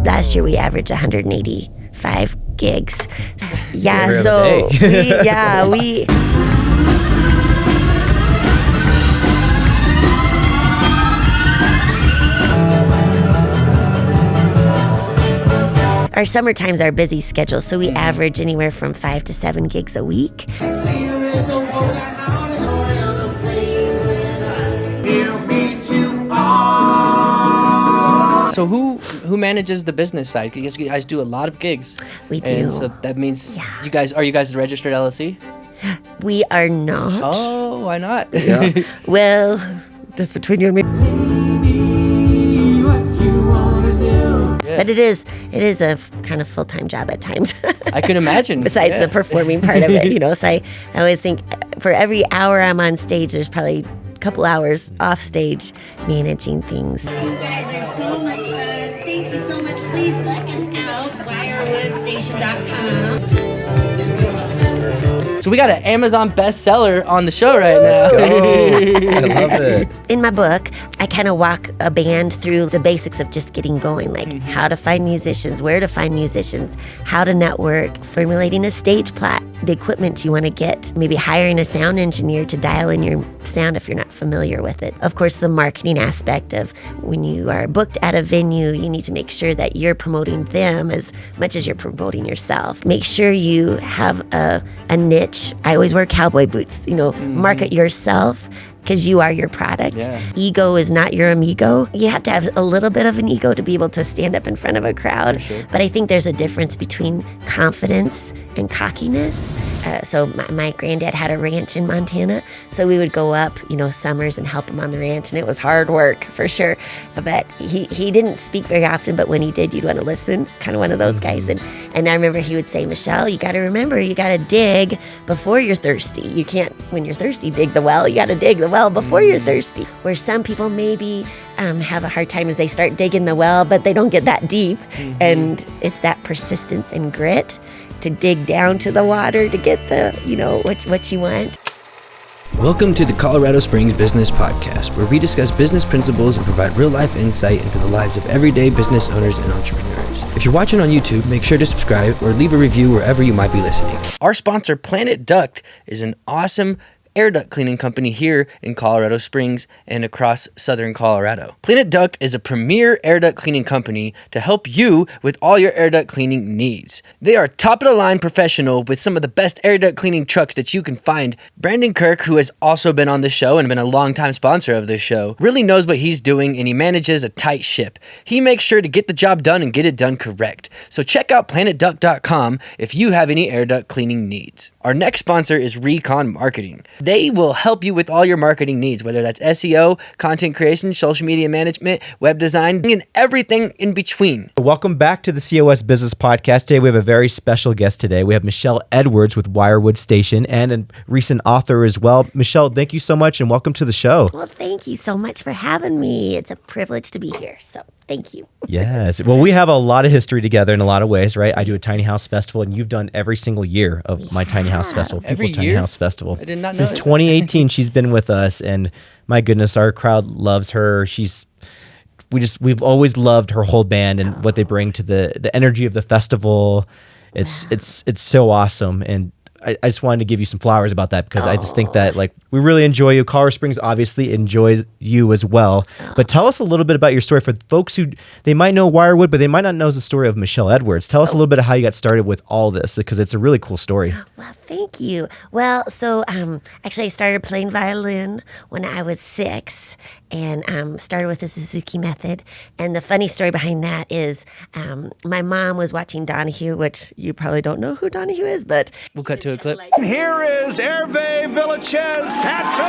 Last year we averaged 185 gigs. Yeah, so we our summer times are busy schedule, so we average anywhere from 5 to 7 gigs a week. So who manages the business side? Because you guys do a lot of gigs. We do. And so that means you guys the registered LLC? We are not. Oh, why not? Yeah. Well, just between you and me. But it is a kind of full-time job at times. I can imagine. Besides the performing part of it, So I always think for every hour I'm on stage, there's probably a couple hours off stage managing things. You guys are so much fun. Thank you so much. Please check us out, wirewoodstation.com. So we got an Amazon bestseller on the show right now. Let's go. I love it. In my book, I kind of walk a band through the basics of just getting going, like how to find musicians, where to find musicians, how to network, formulating a stage plot, the equipment you want to get, maybe hiring a sound engineer to dial in your sound if you're not familiar with it. Of course, the marketing aspect of when you are booked at a venue, you need to make sure that you're promoting them as much as you're promoting yourself. Make sure you have a niche. I always wear cowboy boots, market yourself because you are your product. Yeah. Ego is not your amigo. You have to have a little bit of an ego to be able to stand up in front of a crowd. For sure. But I think there's a difference between confidence and cockiness. So my granddad had a ranch in Montana, so we would go up, summers and help him on the ranch, and it was hard work for sure. But he didn't speak very often, but when he did, you'd want to listen. Kind of one of those guys. And I remember he would say, Michelle, you got to remember, you got to dig before you're thirsty. You can't, when you're thirsty, dig the well. You got to dig the well before you're thirsty. Where some people maybe have a hard time as they start digging the well, but they don't get that deep. And it's that persistence and grit to dig down to the water to get the, what you want. Welcome to the Colorado Springs Business Podcast, where we discuss business principles and provide real-life insight into the lives of everyday business owners and entrepreneurs. If you're watching on YouTube, make sure to subscribe or leave a review wherever you might be listening. Our sponsor, Planet Duct, is an awesome air duct cleaning company here in Colorado Springs and across southern Colorado. Planet Duct is a premier air duct cleaning company to help you with all your air duct cleaning needs. They are top-of-the-line professional with some of the best air duct cleaning trucks that you can find. Brandon Kirk, who has also been on the show and been a longtime sponsor of this show, really knows what he's doing, and he manages a tight ship. He makes sure to get the job done and get it done correct. So check out planetduct.com if you have any air duct cleaning needs. Our next sponsor is Recon Marketing. They will help you with all your marketing needs, whether that's SEO, content creation, social media management, web design, and everything in between. Welcome back to the COS Business Podcast. Today we have a very special guest today. We have Michelle Edwards with Wirewood Station and a recent author as well. Michelle, thank you so much and welcome to the show. Well, thank you so much for having me. It's a privilege to be here. So thank you. Yes. Well, we have a lot of history together in a lot of ways, right? I do a Tiny House Festival, and you've done every single year of my Tiny House Festival, Every People's Tiny year? House Festival. I did not know Since that. 2018, she's been with us, and my goodness, our crowd loves her. We've always loved her whole band and what they bring to the energy of the festival. It's so awesome, and I just wanted to give you some flowers about that because I just think that we really enjoy you. Colorado Springs obviously enjoys you as well. But tell us a little bit about your story for folks who they might know Wirewood, but they might not know the story of Michelle Edwards. Tell us a little bit of how you got started with all this because it's a really cool story. Well, thank you. Well, so actually I started playing violin when I was 6 and started with the Suzuki method. And the funny story behind that is my mom was watching Donahue, which you probably don't know who Donahue is, but We'll cut to a clip. Here is Hervé Villachez Tattoo.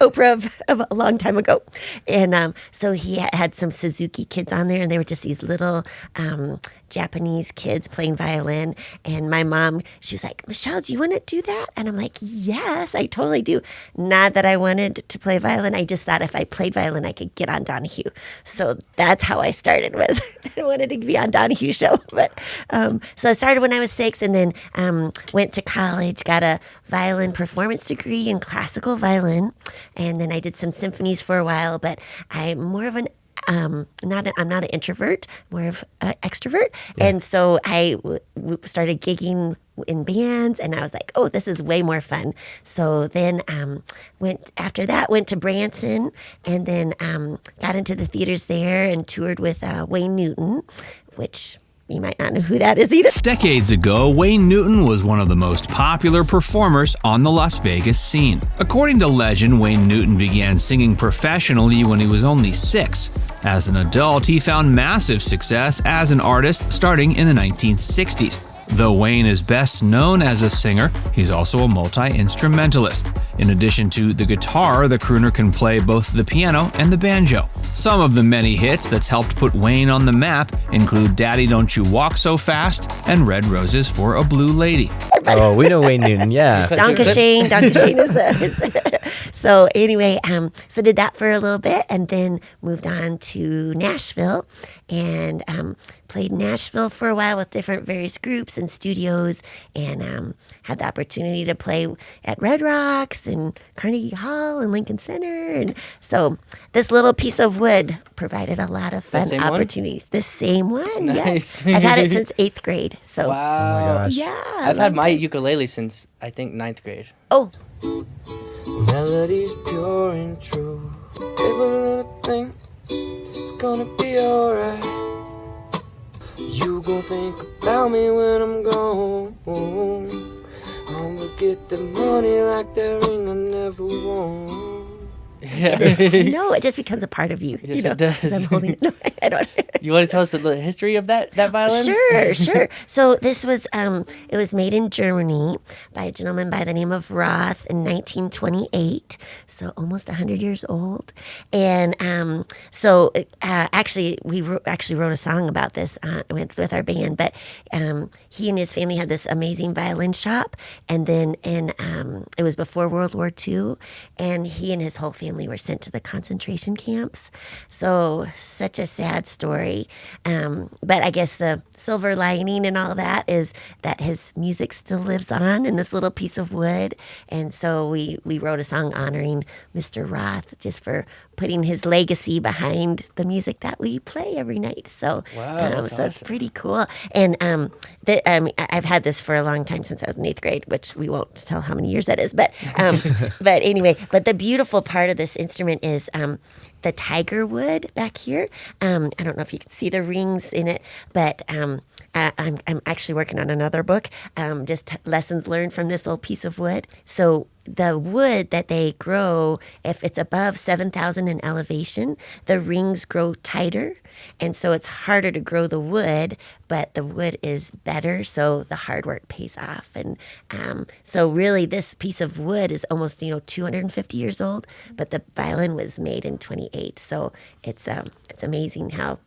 Oprah of a long time ago. And so he had some Suzuki kids on there, and they were just these little Japanese kids playing violin. And my mom, she was like, Michelle, do you want to do that? And I'm like, yes, I totally do. Not that I wanted to play violin. I just thought if I played violin, I could get on Donahue. So that's how I started, was I wanted to be on Donahue's show. But so I started when I was 6, and then went to college, got a violin performance degree in classical violin. And then I did some symphonies for a while, but I'm more of an I'm not an introvert, more of an extrovert. Yeah. And so I started gigging in bands, and I was like, oh, this is way more fun. So then went to Branson, and then got into the theaters there and toured with Wayne Newton, which you might not know who that is either. Decades ago, Wayne Newton was one of the most popular performers on the Las Vegas scene. According to legend, Wayne Newton began singing professionally when he was only 6. As an adult, he found massive success as an artist starting in the 1960s. Though Wayne is best known as a singer, he's also a multi-instrumentalist. In addition to the guitar, the crooner can play both the piano and the banjo. Some of the many hits that's helped put Wayne on the map include Daddy Don't You Walk So Fast and Red Roses for a Blue Lady. Oh, we know Wayne Newton, yeah. Donkashane is so anyway, so did that for a little bit, and then moved on to Nashville, and played Nashville for a while with different various groups and studios, and had the opportunity to play at Red Rocks and Carnegie Hall and Lincoln Center. And so this little piece of wood provided a lot of fun opportunities. The same one, nice. Yes. I've had it since 8th grade. So wow. Oh my gosh. Yeah. I've had my ukulele since, I think, 9th grade. Oh. Melody's pure and true. Every little thing is gonna be alright. You gon' think about me when I'm gone. I'm gonna get the money like that ring I never won. Yeah. No, it just becomes a part of you. Yes, you know, it does. 'cause I'm holding. No, I don't. You want to tell us the history of that violin? Sure. So this was it was made in Germany by a gentleman by the name of Roth in 1928. So almost 100 years old. And actually we wrote a song about this with our band. But he and his family had this amazing violin shop, and then it was before World War II, and he and his whole family were sent to the concentration camps. So such a sad story. But I guess the silver lining and all that is that his music still lives on in this little piece of wood. And so we wrote a song honoring Mr. Roth, just for putting his legacy behind the music that we play every night. So, wow, that's so awesome. It's pretty cool. And I've had this for a long time, since I was in 8th grade, which we won't tell how many years that is. But but anyway, but the beautiful part of this instrument is the tiger wood back here. I don't know if you can see the rings in it, but I'm actually working on another book, just lessons learned from this old piece of wood. So the wood that they grow, if it's above 7,000 in elevation, the rings grow tighter. And so it's harder to grow the wood, but the wood is better, so the hard work pays off. And so really this piece of wood is almost 250 years old, but the violin was made in 28. So it's amazing how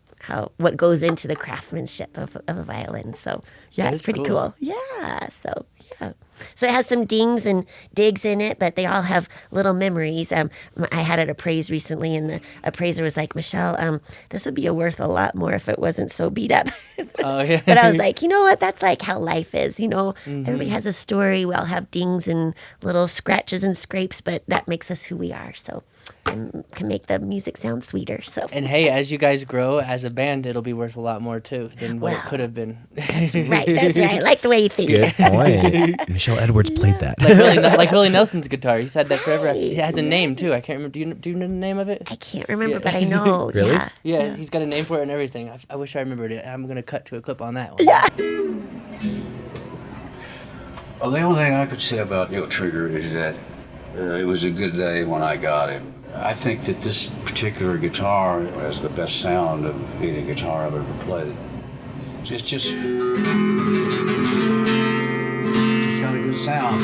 what goes into the craftsmanship of a violin. So yeah, That it's is pretty cool. cool. Yeah. So yeah. So it has some dings and digs in it, but they all have little memories. I had it appraised recently, and the appraiser was like, Michelle, this would be worth a lot more if it wasn't so beat up. Oh, yeah. But I was like, you know what? That's like how life is. Everybody has a story. We all have dings and little scratches and scrapes, but that makes us who we are. So can make the music sound sweeter. So And hey, as you guys grow as a band, it'll be worth a lot more too than what it could have been. That's right. I like the way you think. Good point. Michelle Edwards played that. like Willie Nelson's guitar. He's had that forever. It has a name too. I can't remember. Do you know the name of it? I can't remember, but I know. Really? Yeah. Yeah, he's got a name for it and everything. I wish I remembered it. I'm gonna cut to a clip on that one. Yeah. Well, the only thing I could say about Neil Trigger is that it was a good day when I got him. I think that this particular guitar has the best sound of any guitar I've ever played. Just got a good sound.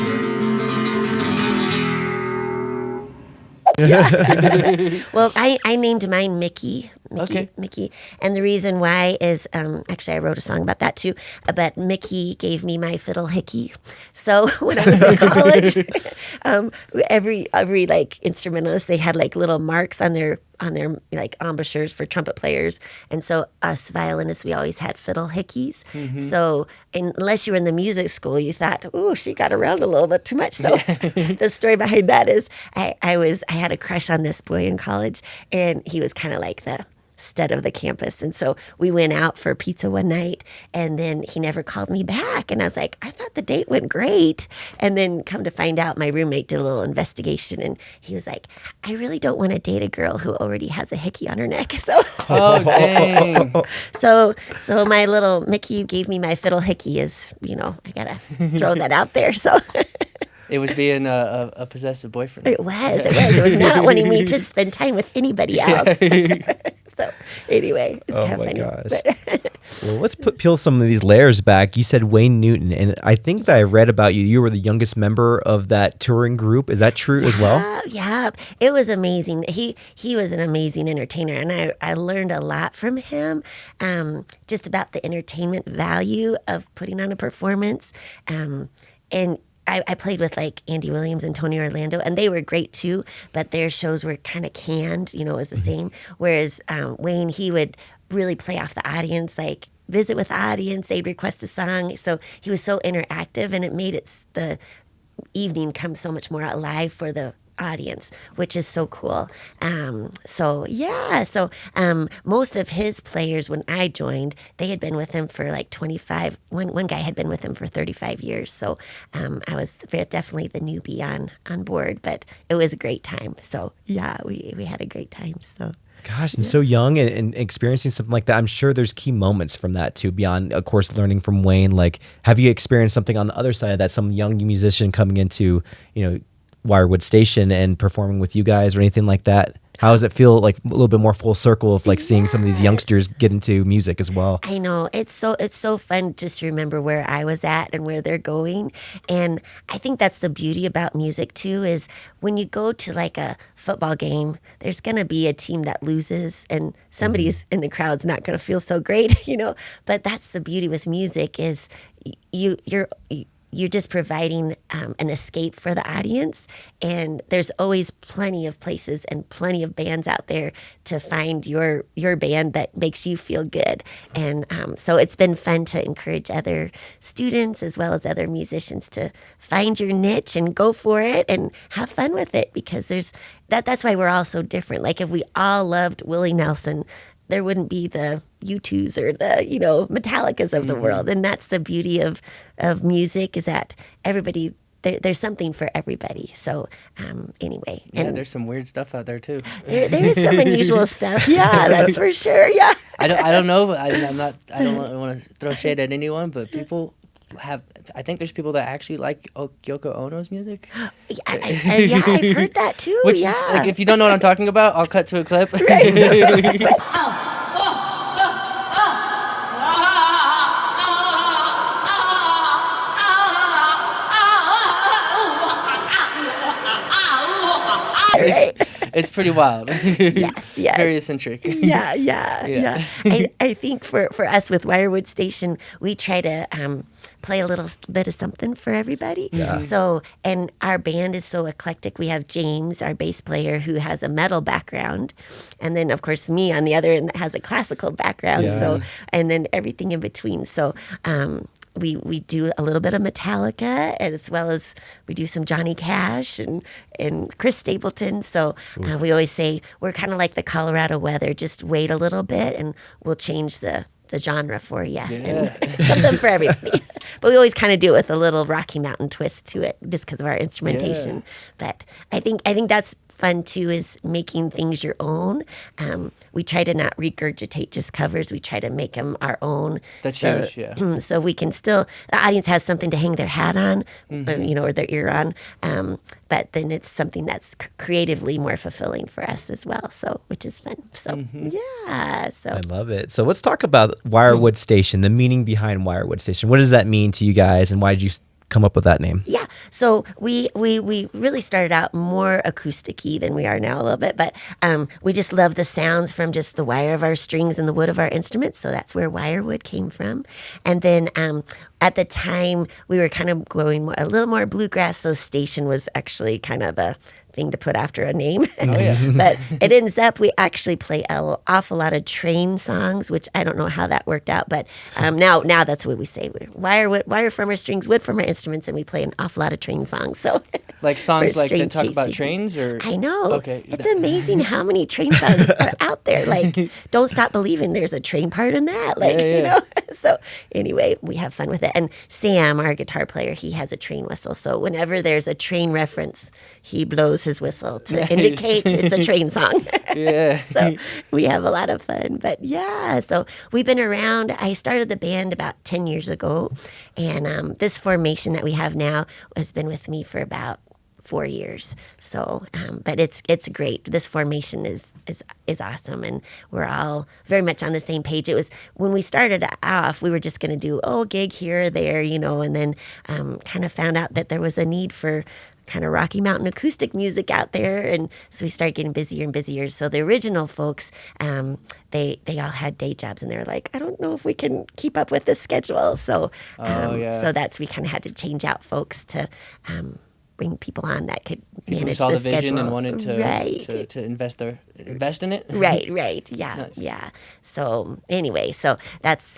Well, I named mine Mickey Mickey. And the reason why is, actually, I wrote a song about that too, but Mickey gave me my fiddle hickey. So when I was in college, every like instrumentalist, they had like little marks on their like embouchures for trumpet players. And so us violinists, we always had fiddle hickeys. So unless you were in the music school, you thought, oh, she got around a little bit too much. So the story behind that is I had a crush on this boy in college, and he was kind of like the stud of the campus. And so we went out for pizza one night, and then he never called me back. And I was like, I thought the date went great. And then come to find out, my roommate did a little investigation, and he was like, I really don't want to date a girl who already has a hickey on her neck. So Oh, dang. so my little Mickey gave me my fiddle hickey is, I gotta throw that out there. So It was being a possessive boyfriend. it was not wanting me to spend time with anybody else. So anyway, it's kind of funny. Gosh. Well, let's peel some of these layers back. You said Wayne Newton, and I think that I read about you. You were the youngest member of that touring group. Is that true as well? Yeah, it was amazing. He was an amazing entertainer, and I learned a lot from him, just about the entertainment value of putting on a performance, and I played with like Andy Williams and Tony Orlando, and they were great too, but their shows were kind of canned, it was the same. Whereas Wayne, he would really play off the audience, like visit with the audience, they'd request a song. So he was so interactive, and it made the evening come so much more alive for the audience, which is so cool. So most of his players, when I joined, they had been with him for like 25. One guy had been with him for 35 years. So I was definitely the newbie on board, but it was a great time. So yeah, we had a great time. So. Gosh, and so young and experiencing something like that. I'm sure there's key moments from that too, beyond, of course, learning from Wayne. Like, have you experienced something on the other side of that, some young musician coming into, Wirewood Station and performing with you guys or anything like that? How does it feel, like a little bit more full circle of like seeing some of these youngsters get into music as well? I know, it's so fun just to remember where I was at and where they're going. And I think that's the beauty about music too, is when you go to like a football game, there's going to be a team that loses, and somebody's in the crowd's not going to feel so great, but that's the beauty with music, is you're just providing an escape for the audience, and there's always plenty of places and plenty of bands out there to find your band that makes you feel good. And so it's been fun to encourage other students as well as other musicians to find your niche and go for it and have fun with it, because that's why we're all so different. Like, if we all loved Willie Nelson, there wouldn't be the U2s or the, Metallicas of the world. And that's the beauty of music, is that everybody, there's something for everybody. So anyway. Yeah, and there's some weird stuff out there too. there is some unusual stuff. Yeah, that's for sure. Yeah. I don't know. I don't want to throw shade at anyone, but people I think there's people that actually like Yoko Ono's music. Yeah, I've heard that too. Which yeah. is, like, if you don't know what I'm talking about, I'll cut to a clip. Right. It's pretty wild. Yes. Very eccentric. Yeah. I think for us with Wirewood Station, we try to play a little bit of something for everybody. Yeah. So, and our band is so eclectic. We have James, our bass player, who has a metal background, and then of course me on the other end that has a classical background. Yeah. So, and then everything in between. So, we do a little bit of Metallica, as well as we do some Johnny Cash and Chris Stapleton. So we always say we're kind of like the Colorado weather. Just wait a little bit and we'll change the genre for you. Yeah. And something for everybody. But we always kind of do it with a little Rocky Mountain twist to it, just because of our instrumentation. Yeah. But I think that's fun too, is making things your own. We try to not regurgitate just covers. We try to make them our own. That's huge, yeah. So we can still, the audience has something to hang their hat on, or their ear on. But then it's something that's creatively more fulfilling for us as well. So, which is fun. So, yeah. So I love it. So let's talk about Wirewood Station, the meaning behind Wirewood Station. What does that mean to you guys, and why did you come up with that name? Yeah, so we really started out more acoustic-y than we are now a little bit, but we just love the sounds from just the wire of our strings and the wood of our instruments, so that's where Wirewood came from. And then at the time, we were kind of going a little more bluegrass, so Station was actually kind of the thing to put after a name. But it ends up we actually play an awful lot of train songs, which I don't know how that worked out, but now that's what we say. Wire from our strings, wood from our instruments, and we play an awful lot of train songs. So like songs like that talk chasing. about trains, or I know. Okay. It's amazing how many train songs are out there. Like, Don't Stop Believing, there's a train part in that. Like, you know. So anyway, we have fun with it. And Sam, our guitar player, he has a train whistle. So whenever there's a train reference, he blows his whistle to indicate it's a train song. So we have a lot of fun. But yeah, so we've been around. I started the band about 10 years ago. And this formation that we have now has been with me for about 4 years. So, but it's great. This formation is awesome, and we're all very much on the same page. It was when we started off, we were just going to do gig here or there, you know, and then kind of found out that there was a need for kind of Rocky Mountain acoustic music out there, and so we started getting busier and busier. So the original folks, they all had day jobs, and they were like, I don't know if we can keep up with this schedule. So, so we kind of had to change out folks to bring people on that could manage saw the the vision schedule. and wanted to invest in it. Right. Yeah, Nice. yeah. So anyway, so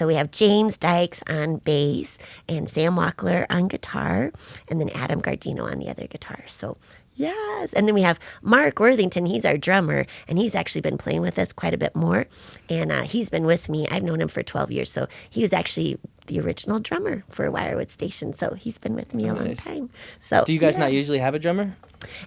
we have James Dykes on bass and Sam Wackler on guitar, and then Adam Gardino on the other guitar. So yes, and then we have Mark Worthington. He's our drummer, and he's actually been playing with us quite a bit more. And he's been with me. I've known him for 12 years, so he was actually the original drummer for Wirewood Station. So he's been with me a long time. So do you guys not usually have a drummer?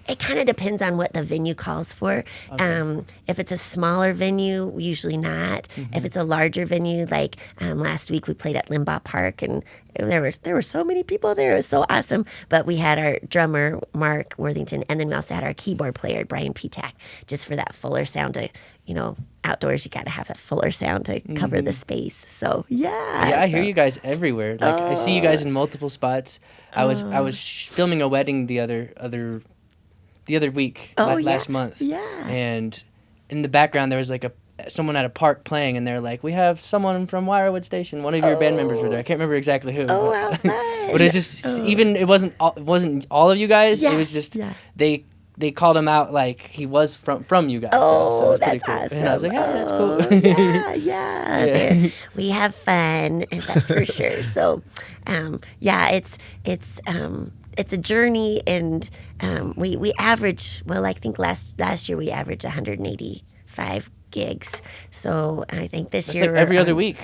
It kind of depends on what the venue calls for. Okay. If it's a smaller venue, usually not. If it's a larger venue, like last week we played at Limbaugh Park, and there were so many people there. It was so awesome. But we had our drummer, Mark Worthington, and then we also had our keyboard player, Brian Petak, just for that fuller sound to, you know, outdoors you got to have a fuller sound to cover the space. So yeah. I hear you guys everywhere. Like I see you guys in multiple spots. I was filming a wedding the other week, last month. Yeah. And in the background there was like someone at a park playing, and they're like, we have someone from Wirewood Station. One of your band members were there. I can't remember exactly who. Oh, how fun. But it's just it wasn't all of you guys. Yeah. It was just they called him out like he was from you guys. So it's pretty that's cool. awesome. And I was like, that's cool. Yeah. We have fun, that's for sure. So, it's a journey, and we average. Well, I think last year we averaged 185 gigs. So I think this year like every other week.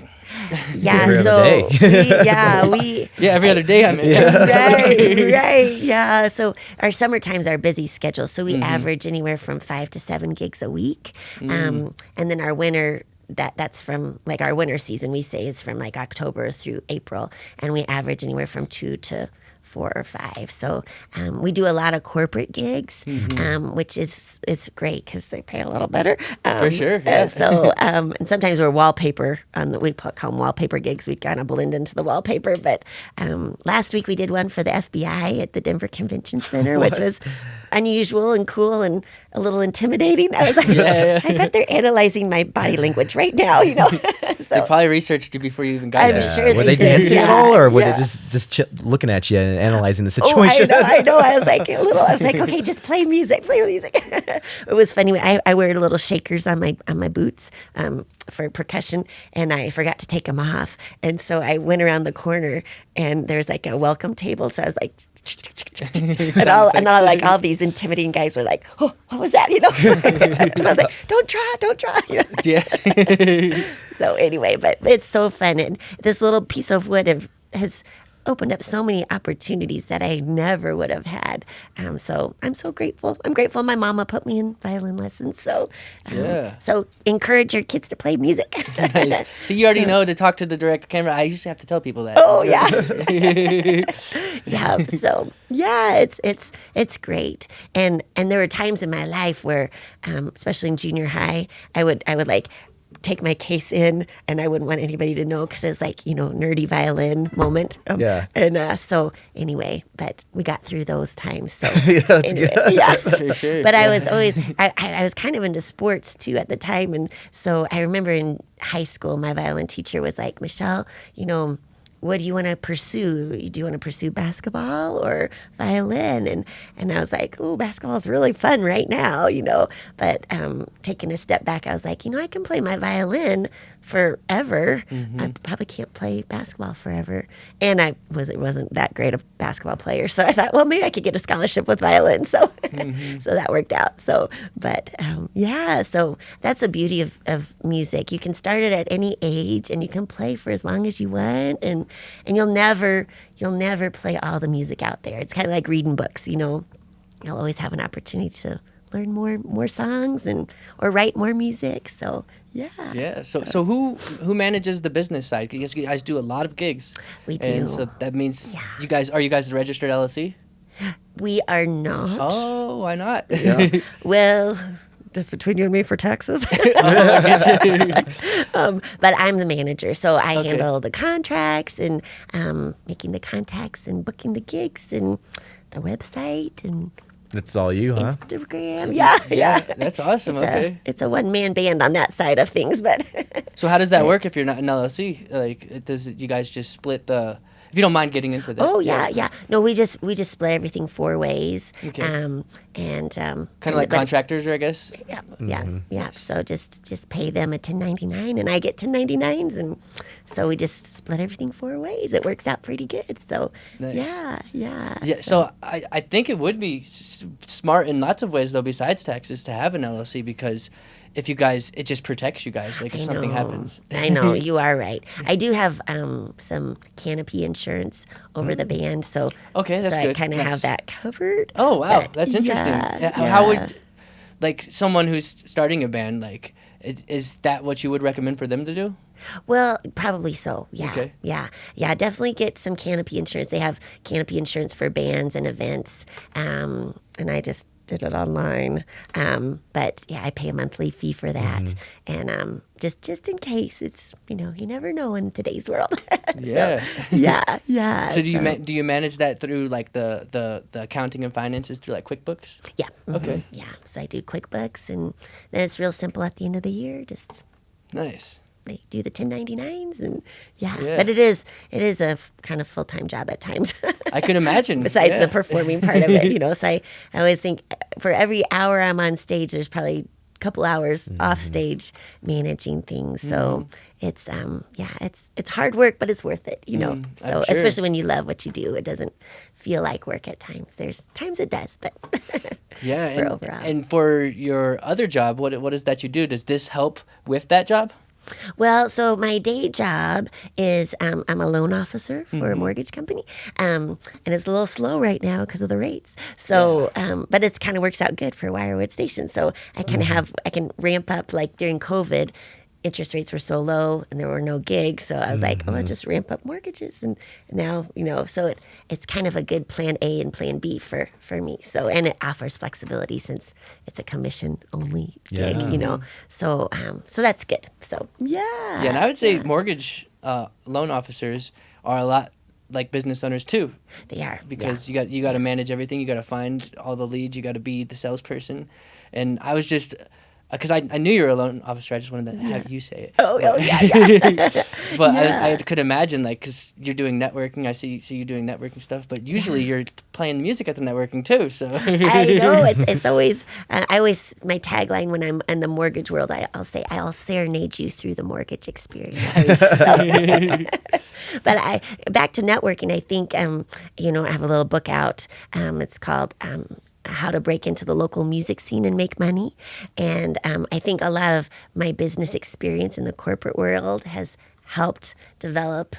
Yeah. Every other So day. every other day. I mean, right. Yeah. So our summer times are busy schedule. So we average anywhere from 5 to 7 gigs a week. And then our winter, that's from like our winter season, we say is from like October through April, and we average anywhere from 2 to 4 or 5. So we do a lot of corporate gigs, which is great because they pay a little better. For sure. Yeah. So and sometimes we're wallpaper we call them wallpaper gigs. We kind of blend into the wallpaper. But last week we did one for the FBI at the Denver Convention Center, which was unusual and cool and a little intimidating. I was like, I bet they're analyzing my body language right now, you know. So, they probably researched you before you even got there. I'm sure Were they they did. dancing at all, or were they just looking at you and analyzing the situation? I know. I was like okay, just play music. It was funny. I wear little shakers on my boots for percussion, and I forgot to take them off. And so I went around the corner, and there's like a welcome table. So I was like, and all these intimidating guys were like, oh, what was that? You know, and I was like, don't try. You know? Yeah. So anyway, but it's so fun, and this little piece of wood has opened up so many opportunities that I never would have had. So I'm so grateful. I'm grateful my mama put me in violin lessons. So so encourage your kids to play music. Nice. So you already know to talk to the direct camera. I used to have to tell people that. Oh yeah. Yeah. So yeah, it's great. And there were times in my life where, especially in junior high, I would like take my case in, and I wouldn't want anybody to know because it was like, nerdy violin moment. Yeah. And so anyway, but we got through those times. So That's anyway, good. Yeah. For sure. But I was always, I was kind of into sports too at the time. And so I remember in high school, my violin teacher was like, Michelle, what do you want to pursue? Do you want to pursue basketball or violin? And I was like, oh, basketball is really fun right now, But taking a step back, I was like, I can play my violin forever. I probably can't play basketball forever. And I wasn't that great a basketball player. So I thought, well, maybe I could get a scholarship with violin. So so that worked out. So, but so that's the beauty of music. You can start it at any age and you can play for as long as you want. And you'll never play all the music out there. It's kind of like reading books, You'll always have an opportunity to learn more songs or write more music. So yeah. Yeah. So who manages the business side? Because you guys do a lot of gigs. We do. And so that means you guys are the registered LLC? We are not. Oh, why not? Yeah. Well, just between you and me for taxes. But I'm the manager, so I handle the contracts and making the contacts and booking the gigs and the website and That's all you, huh? Instagram. Yeah. That's awesome. It's a one-man band on that side of things, but So how does that work if you're not an LLC? Like, you guys just split the? If you don't mind getting into that. Oh yeah. No, we just split everything 4 ways. Okay. And kind of like contractors, I guess. Yeah. So just pay them a 1099, and I get 1099s, and so we just split everything 4 ways. It works out pretty good. So Nice. yeah. Yeah, so I think it would be smart in lots of ways, though, besides taxes, to have an LLC, because if you guys, it just protects you guys, like if something happens. I know, you are right. I do have some canopy insurance over the band, so Okay, that's so good. I kind of Nice. have that covered. Oh, wow, But that's interesting. yeah. How would, like, someone who's starting a band, like, is that what you would recommend for them to do? Well, probably so. Yeah. Okay. Yeah. Definitely get some canopy insurance. They have canopy insurance for bands and events, and I just did it online. But yeah, I pay a monthly fee for that, and just in case, it's you never know in today's world. Yeah. Yeah. So do you manage that through like the accounting and finances through like QuickBooks? Yeah. Okay. Yeah. So I do QuickBooks, and then it's real simple at the end of the year. Just Nice. they do the 1099s, and Yeah. But it is a kind of full-time job at times. I could imagine. Besides yeah. the performing part of it, so I always think for every hour I'm on stage, there's probably a couple hours off stage managing things. So it's it's hard work, but it's worth it, So I'm sure. especially when you love what you do, it doesn't feel like work at times. There's times it does, but Yeah, for and, overall. and for your other job, what is that you do? Does this help with that job? Well, so my day job is I'm a loan officer for a mortgage company, and it's a little slow right now because of the rates. So, but it kind of works out good for Wirewood Station. So I kind of I can ramp up. Like during COVID, interest rates were so low and there were no gigs. So I was like, oh, I'll just ramp up mortgages, and now so it's kind of a good plan A and plan B for me. So and it offers flexibility since it's a commission only gig, So so that's good. So Yeah, and I would say mortgage loan officers are a lot like business owners too, they are because you got to manage everything. You got to find all the leads. You got to be the salesperson. And I was just because I knew you were a loan officer. I just wanted to have you say it. Oh yeah. But I could imagine, like, because you're doing networking. I see you doing networking stuff. But usually you're playing music at the networking too. So I know it's always my tagline when I'm in the mortgage world. I'll say I'll serenade you through the mortgage experience. But back to networking. I think I have a little book out. It's called How to Break into the Local Music Scene and Make Money. And I think a lot of my business experience in the corporate world has helped develop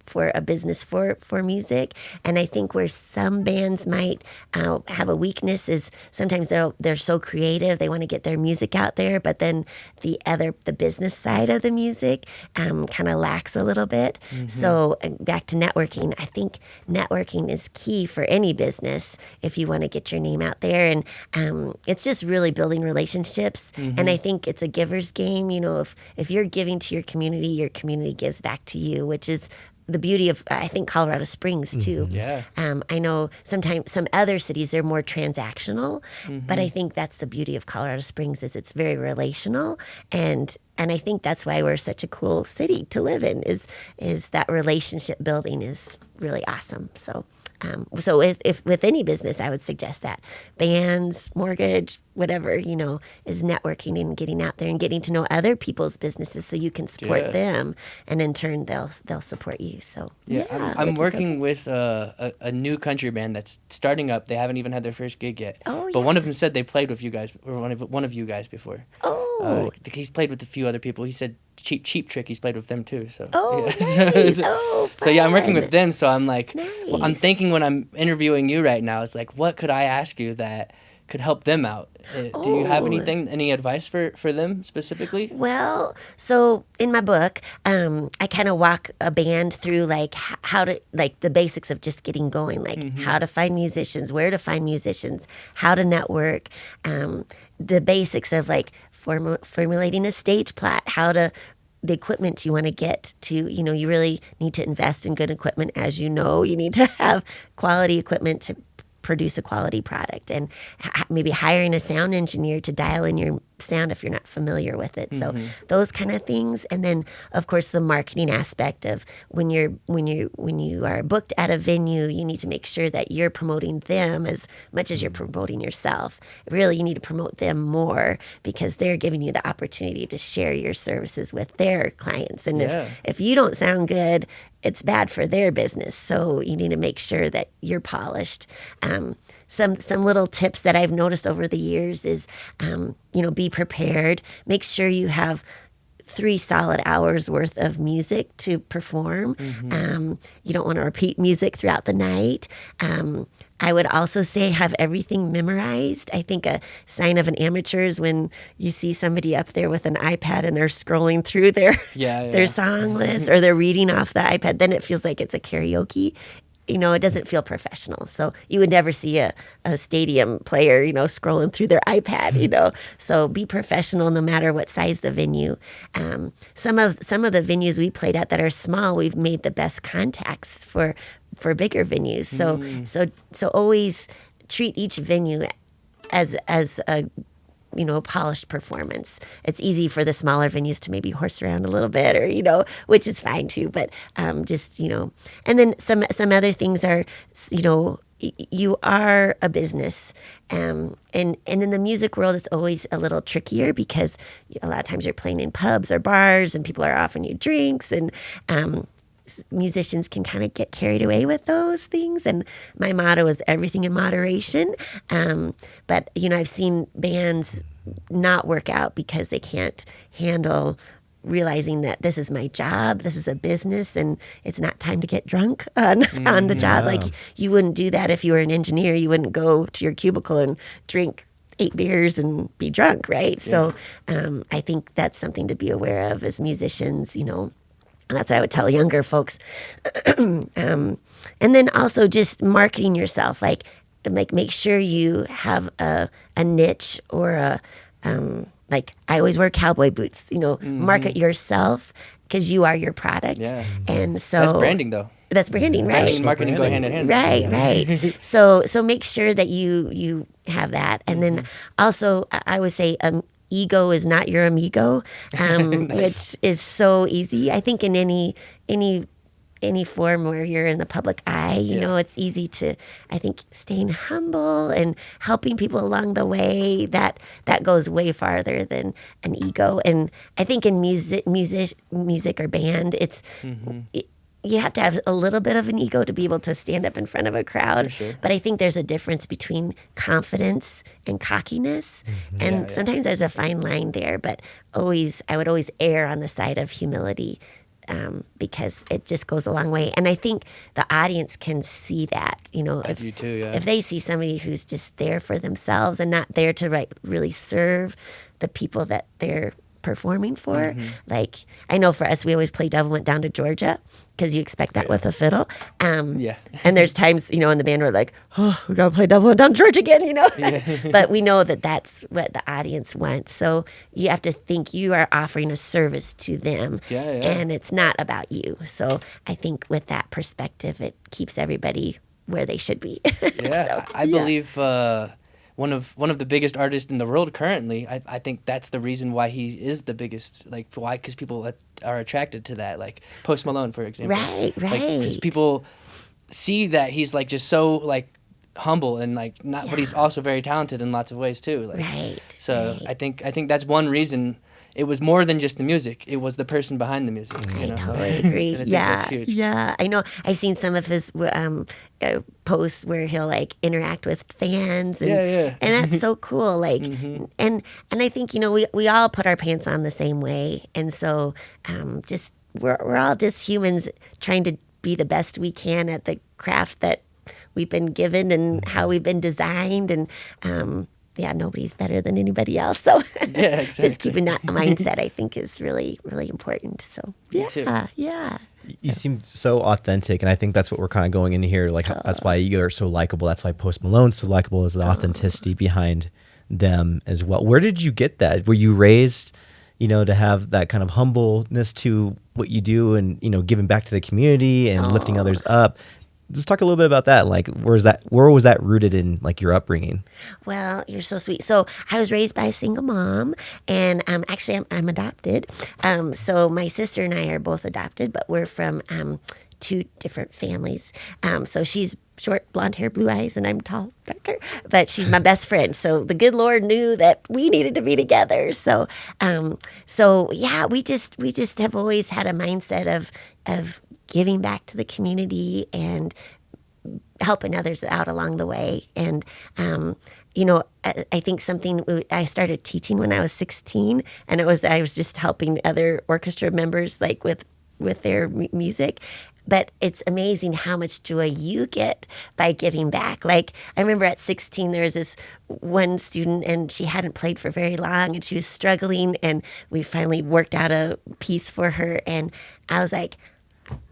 for a business for music. And I think where some bands might have a weakness is sometimes they're so creative, they want to get their music out there, but then the business side of the music kind of lacks a little bit. So back to networking, I think networking is key for any business if you want to get your name out there. And it's just really building relationships. And I think it's a giver's game. You know, if you're giving to your community gives back to you, which is the beauty of, I think, Colorado Springs too. Yeah. I know sometimes some other cities are more transactional, but I think that's the beauty of Colorado Springs is it's very relational, and I think that's why we're such a cool city to live in. Is that relationship building is really awesome. So if with any business, I would suggest that bands, mortgage, whatever, you know, is networking and getting out there and getting to know other people's businesses so you can support them, and in turn they'll support you. So I'm working with a new country band that's starting up. They haven't even had their first gig yet. But one of them said they played with you guys, or one of you guys before. He's played with a few other people. He said Cheap Trick, he's played with them too. So nice. So yeah, I'm working with them. So I'm like, nice. well, I'm thinking when I'm interviewing you right now, it's like, what could I ask you that could help them out? Do you have any advice for them specifically? Well, so in my book, I kind of walk a band through like how to, like the basics of just getting going, like how to find musicians, where to find musicians, how to network, the basics of like formulating a stage plot, the equipment you want to get to, you know, you really need to invest in good equipment. As you know, you need to have quality equipment to produce a quality product, and maybe hiring a sound engineer to dial in your sound if you're not familiar with it. So those kind of things. And then of course the marketing aspect of when you are booked at a venue, you need to make sure that you're promoting them as much as you're promoting yourself. Really, you need to promote them more because they're giving you the opportunity to share your services with their clients. And if you don't sound good, it's bad for their business. So you need to make sure that you're polished. Some little tips that I've noticed over the years is, be prepared. Make sure you have 3 solid hours worth of music to perform. You don't want to repeat music throughout the night. I would also say have everything memorized. I think a sign of an amateur is when you see somebody up there with an iPad and they're scrolling through their song list or they're reading off the iPad. Then it feels like it's a karaoke. You know, it doesn't feel professional. So you would never see a stadium player, scrolling through their iPad, So be professional no matter what size the venue. Some of the venues we played at that are small, we've made the best contacts for bigger venues. So always treat each venue as a polished performance. It's easy for the smaller venues to maybe horse around a little bit or, which is fine too. But and then some other things are, you are a business. And in the music world, it's always a little trickier because a lot of times you're playing in pubs or bars and people are offering you drinks and, musicians can kind of get carried away with those things. And my motto is everything in moderation. But, I've seen bands not work out because they can't handle realizing that this is my job, this is a business, and it's not time to get drunk on the job. Like you wouldn't do that if you were an engineer. You wouldn't go to your cubicle and drink 8 beers and be drunk, right? Yeah. So I think that's something to be aware of as musicians, And that's what I would tell younger folks. And then also just marketing yourself, like make sure you have a niche or like I always wear cowboy boots, market yourself because you are your product. Yeah. And so that's branding though. That's branding, right? Branding and marketing go hand in hand. Right. So make sure that you have that. And then also I would say ego is not your amigo, which is so easy. I think in any form where you're in the public eye, it's easy to, I think, staying humble and helping people along the way, that goes way farther than an ego. And I think in music or band, it's you have to have a little bit of an ego to be able to stand up in front of a crowd. Sure. But I think there's a difference between confidence and cockiness. And sometimes there's a fine line there, but I would always err on the side of humility because it just goes a long way. And I think the audience can see that, I do too, yeah. if they see somebody who's just there for themselves and not there to really serve the people that they're performing for. Like, I know for us, we always play Devil Went Down to Georgia because you expect that with a fiddle. And there's times, in the band we're like, oh, we got to play Devil Went Down to Georgia again, But we know that that's what the audience wants. So you have to think you are offering a service to them. And it's not about you. So I think with that perspective, it keeps everybody where they should be. I believe one of the biggest artists in the world currently. I think that's the reason why he is the biggest. Like, why? Because people are attracted to that. Like Post Malone, for example. Right. Because people see that he's like just so like humble and like not, but he's also very talented in lots of ways too. Like, So I think that's one reason. It was more than just the music. It was the person behind the music. I totally agree. That's huge. Yeah. I know. I've seen some of his posts where he'll like interact with fans, and and that's so cool. Like, and I think we all put our pants on the same way, and so just we're all just humans trying to be the best we can at the craft that we've been given and how we've been designed, and nobody's better than anybody else. So just keeping that mindset, I think, is really, really important. So yeah. You seem so authentic, and I think that's what we're kind of going into here. Like, that's why you are so likable. That's why Post Malone's so likable, is the authenticity behind them as well. Where did you get that? Were you raised, to have that kind of humbleness to what you do, and giving back to the community and lifting others up? Just talk a little bit about that. Like, where was that rooted in, like, your upbringing? Well, you're so sweet. So I was raised by a single mom, and actually I'm adopted. So my sister and I are both adopted, but we're from two different families. So she's short, blonde hair, blue eyes, and I'm tall, darker. But she's my best friend. So the good Lord knew that we needed to be together. So we just have always had a mindset of giving back to the community and helping others out along the way. And, I think I started teaching when I was 16, and I was just helping other orchestra members, like with their music. But it's amazing how much joy you get by giving back. Like, I remember at 16, there was this one student, and she hadn't played for very long, and she was struggling, and we finally worked out a piece for her. And I was like,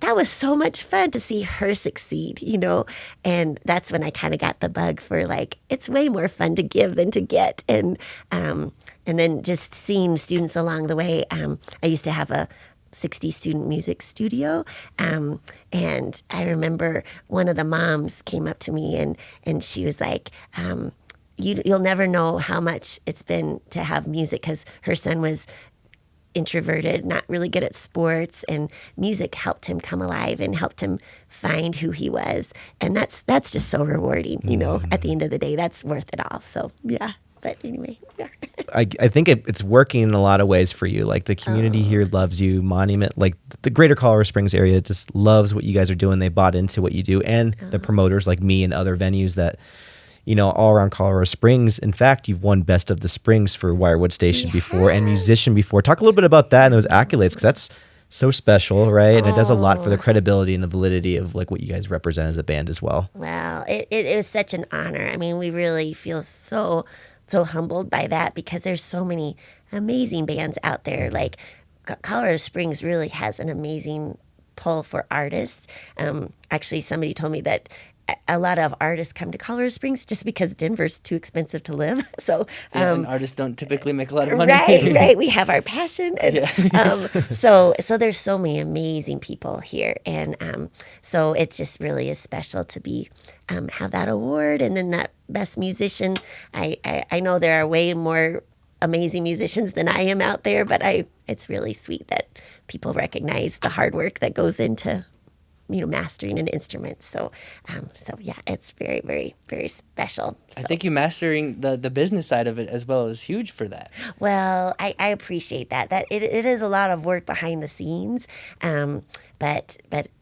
that was so much fun to see her succeed, and that's when I kind of got the bug for, like, it's way more fun to give than to get. And then just seeing students along the way. I used to have a 60-student music studio, and I remember one of the moms came up to me, and she was like, you'll never know how much it's been to have music, because her son was introverted, not really good at sports, and music helped him come alive and helped him find who he was. And that's just so rewarding, at the end of the day. That's worth it all. So but anyway, I think it's working in a lot of ways for you. Like, the community here loves you. Monument, like the greater Colorado Springs area, just loves what you guys are doing. They bought into what you do, and the promoters like me and other venues that all around Colorado Springs. In fact, you've won Best of the Springs for Wirewood Station before, and Musician before. Talk a little bit about that and those accolades, because that's so special, right? And it does a lot for the credibility and the validity of, like, what you guys represent as a band as well. Well, it was such an honor. I mean, we really feel so humbled by that, because there's so many amazing bands out there. Like, Colorado Springs really has an amazing pull for artists. Actually, somebody told me that a lot of artists come to Colorado Springs just because Denver's too expensive to live. So and artists don't typically make a lot of money. Right. We have our passion. And, so there's so many amazing people here. And so it just really is special to be have that award. And then that Best Musician. I know there are way more amazing musicians than I am out there, but it's really sweet that people recognize the hard work that goes into mastering an instrument. So it's very, very, very special. So. I think you mastering the business side of it as well is huge for that. Well, I appreciate that. That it is a lot of work behind the scenes. But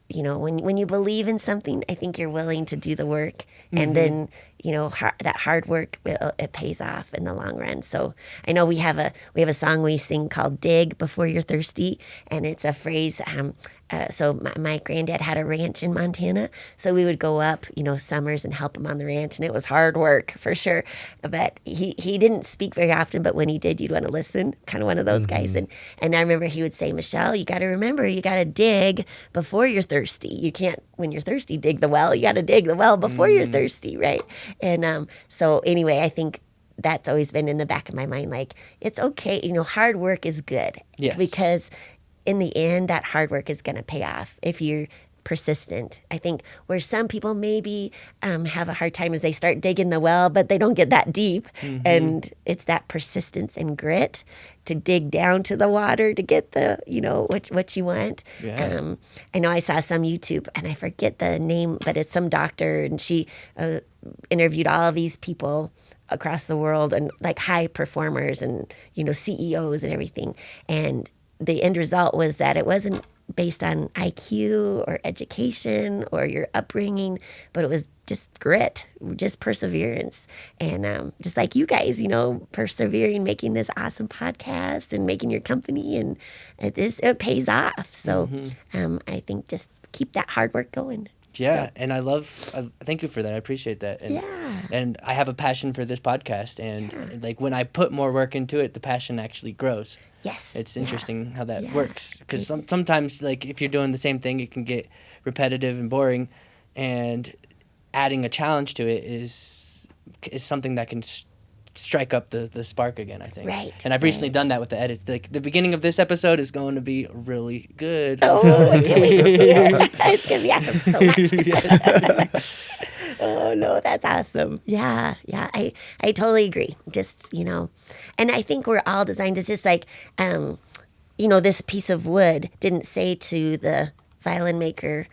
when you believe in something, I think you're willing to do the work, and then that hard work, it pays off in the long run. So I know we have a song we sing called "Dig Before You're Thirsty," and it's a phrase. So my granddad had a ranch in Montana, so we would go up, summers and help him on the ranch, and it was hard work for sure. But he didn't speak very often, but when he did, you'd want to listen. Kind of one of those guys. And I remember he would say, "Michelle, you got to remember, you got to dig before you're thirsty. You can't, when you're thirsty, dig the well. You got to dig the well before you're thirsty, right?" And so anyway, I think that's always been in the back of my mind. Like, it's okay, hard work is good. Yes. Because in the end, that hard work is going to pay off if you're persistent. I think where some people maybe have a hard time is they start digging the well, but they don't get that deep. And it's that persistence and grit to dig down to the water to get the, what you want. Yeah. I know I saw some YouTube, and I forget the name, but it's some doctor, and she interviewed all of these people across the world, and like high performers and, CEOs and everything. And the end result was that it wasn't based on IQ or education or your upbringing, but it was just grit, just perseverance. And just like you guys, persevering, making this awesome podcast and making your company, and it pays off. So I think just keep that hard work going. Yeah, so. And thank you for that. I appreciate that. And, and I have a passion for this podcast, and like when I put more work into it, the passion actually grows. Yes. It's interesting how that works, because sometimes, like, if you're doing the same thing, it can get repetitive and boring, and adding a challenge to it is something that can strike up the spark again, I think. Right. And I've recently done that with the edits. Like, the beginning of this episode is going to be really good. Oh, I can't wait to see it. It's going to be awesome so much. Oh, no, that's awesome. Yeah. I totally agree. Just, and I think we're all designed as just like, this piece of wood didn't say to the violin maker,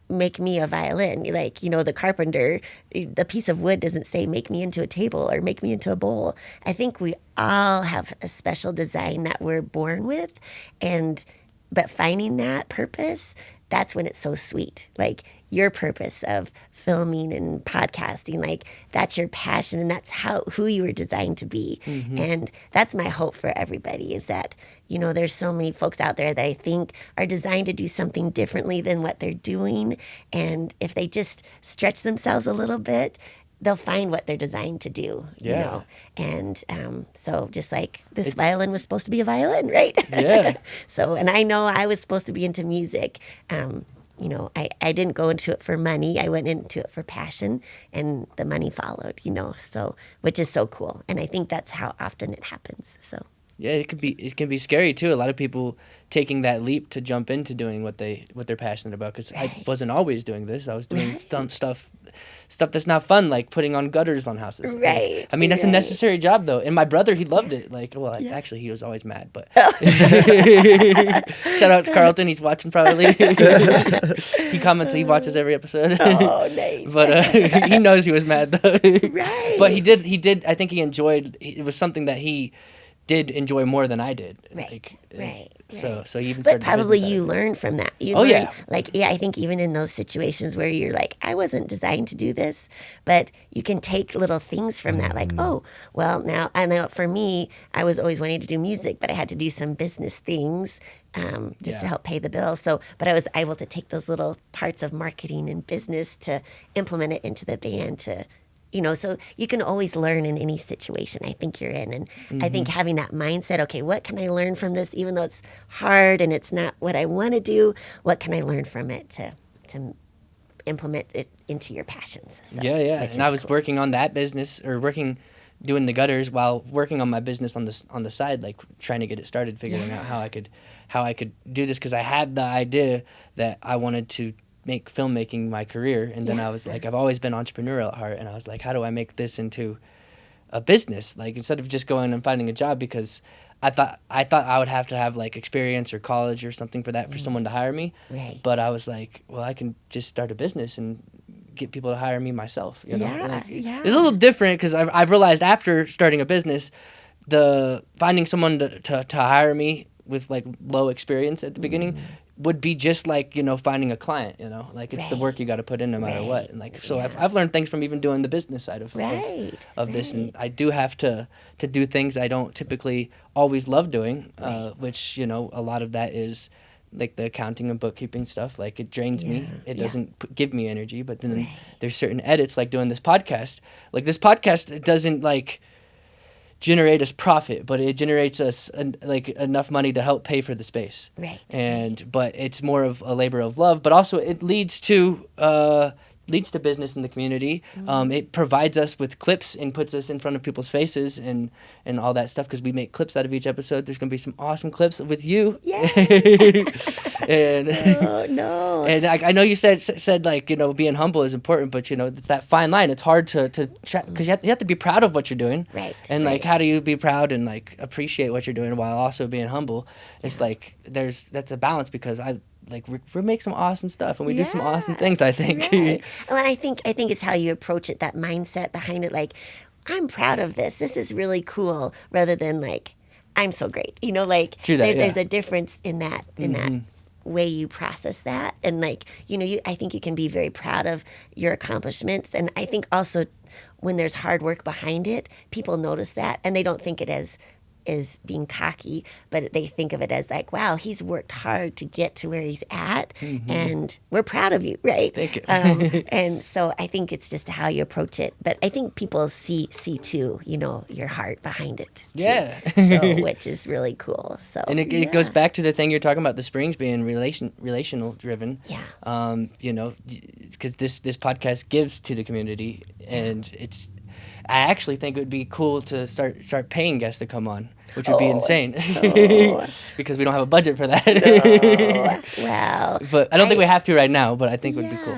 "Make me a violin." Like, the carpenter, the piece of wood doesn't say, "Make me into a table" or "Make me into a bowl." I think we all have a special design that we're born with, but finding that purpose, that's when it's so sweet. Like, your purpose of filming and podcasting, like, that's your passion, and that's who you were designed to be. And that's my hope for everybody, is that, there's so many folks out there that I think are designed to do something differently than what they're doing. And if they just stretch themselves a little bit, they'll find what they're designed to do, And so just like this violin was supposed to be a violin, right? Yeah. So, and I know I was supposed to be into music. I didn't go into it for money. I went into it for passion, and the money followed, so, which is so cool. And I think that's how often it happens. So. Yeah, it can be scary too. A lot of people taking that leap to jump into doing what they're passionate about. Because I wasn't always doing this. I was doing stuff that's not fun, like putting on gutters on houses. Right. I mean, that's a necessary job though. And my brother, he loved it. Like, actually, he was always mad. But shout out to Carlton. He's watching probably. He comments. He watches every episode. Oh, nice. But he knows he was mad though. Right. But he did. I think he enjoyed. It was something that he did enjoy more than I did. Right. So he even but started. Probably you learned from that. Yeah. I think even in those situations where you're like, I wasn't designed to do this, but you can take little things from that. Like, oh, well, now I know for me, I was always wanting to do music, but I had to do some business things just to help pay the bills. So, but I was able to take those little parts of marketing and business to implement it into the band to. So you can always learn in any situation I think you're in. And I think having that mindset, okay, what can I learn from this? Even though it's hard and it's not what I want to do, what can I learn from it to implement it into your passions? So, yeah. And I was working on that business, or doing the gutters while working on my business on the side, like trying to get it started, figuring out how I could do this, because I had the idea that I wanted to make filmmaking my career, and then I was like, I've always been entrepreneurial at heart, and I was like, how do I make this into a business? Like, instead of just going and finding a job, because I thought I would have to have like experience or college or something for someone to hire me. Right. But I was like, well, I can just start a business and get people to hire me myself. It's a little different, because I've realized after starting a business, finding someone to hire me with like low experience at the beginning would be just like, finding a client, like it's the work you got to put in no matter what. And like, so I've learned things from even doing the business side of this. And I do have to do things I don't typically always love doing, which, a lot of that is like the accounting and bookkeeping stuff. Like it drains me. It doesn't give me energy. But then there's certain edits, like doing this podcast. Like this podcast, it doesn't like generate us profit, but it generates us like enough money to help pay for the space. But it's more of a labor of love, but also it leads to business in the community. It provides us with clips and puts us in front of people's faces and all that stuff, because we make clips out of each episode. There's going to be some awesome clips with you. And and I know you said like, being humble is important, but it's that fine line. It's hard to because you have to be proud of what you're doing. And like, how do you be proud and like appreciate what you're doing while also being humble? It's like that's a balance, because we make some awesome stuff and we do some awesome things, I think. Well, and I think it's how you approach it, that mindset behind it. Like, I'm proud of this. This is really cool, rather than like, I'm so great. Like there's a difference in that that way you process that. And like, I think you can be very proud of your accomplishments. And I think also when there's hard work behind it, people notice that, and they don't think it as being cocky, but they think of it as like, wow, he's worked hard to get to where he's at, and we're proud of you, right? Thank you. And so I think it's just how you approach it. But I think people see too, your heart behind it. So, which is really cool. So, and it goes back to the thing you're talking about, the Springs being relational driven. Because this podcast gives to the community, and I actually think it would be cool to start paying guests to come on, which would be insane, because we don't have a budget for that. Well, but I don't think we have to right now, but I think it would be cool.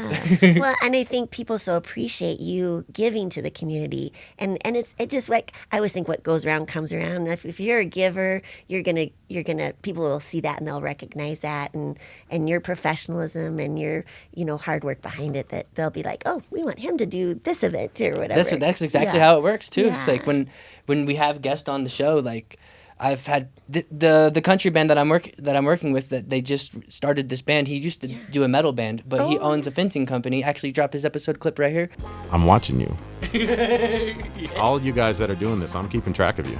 Well, and I think people so appreciate you giving to the community, and it's just like, I always think what goes around comes around. If you're a giver, you're gonna people will see that, and they'll recognize that, and your professionalism and your hard work behind it, that they'll be like, oh, we want him to do this event or whatever. That's exactly how it works too. It's like when we have guests on the show, like I've had the country band that I'm working with, that they just started this band. He used to do a metal band, but he owns a fencing company. Actually, drop his episode clip right here. I'm watching you. All you guys that are doing this, I'm keeping track of you.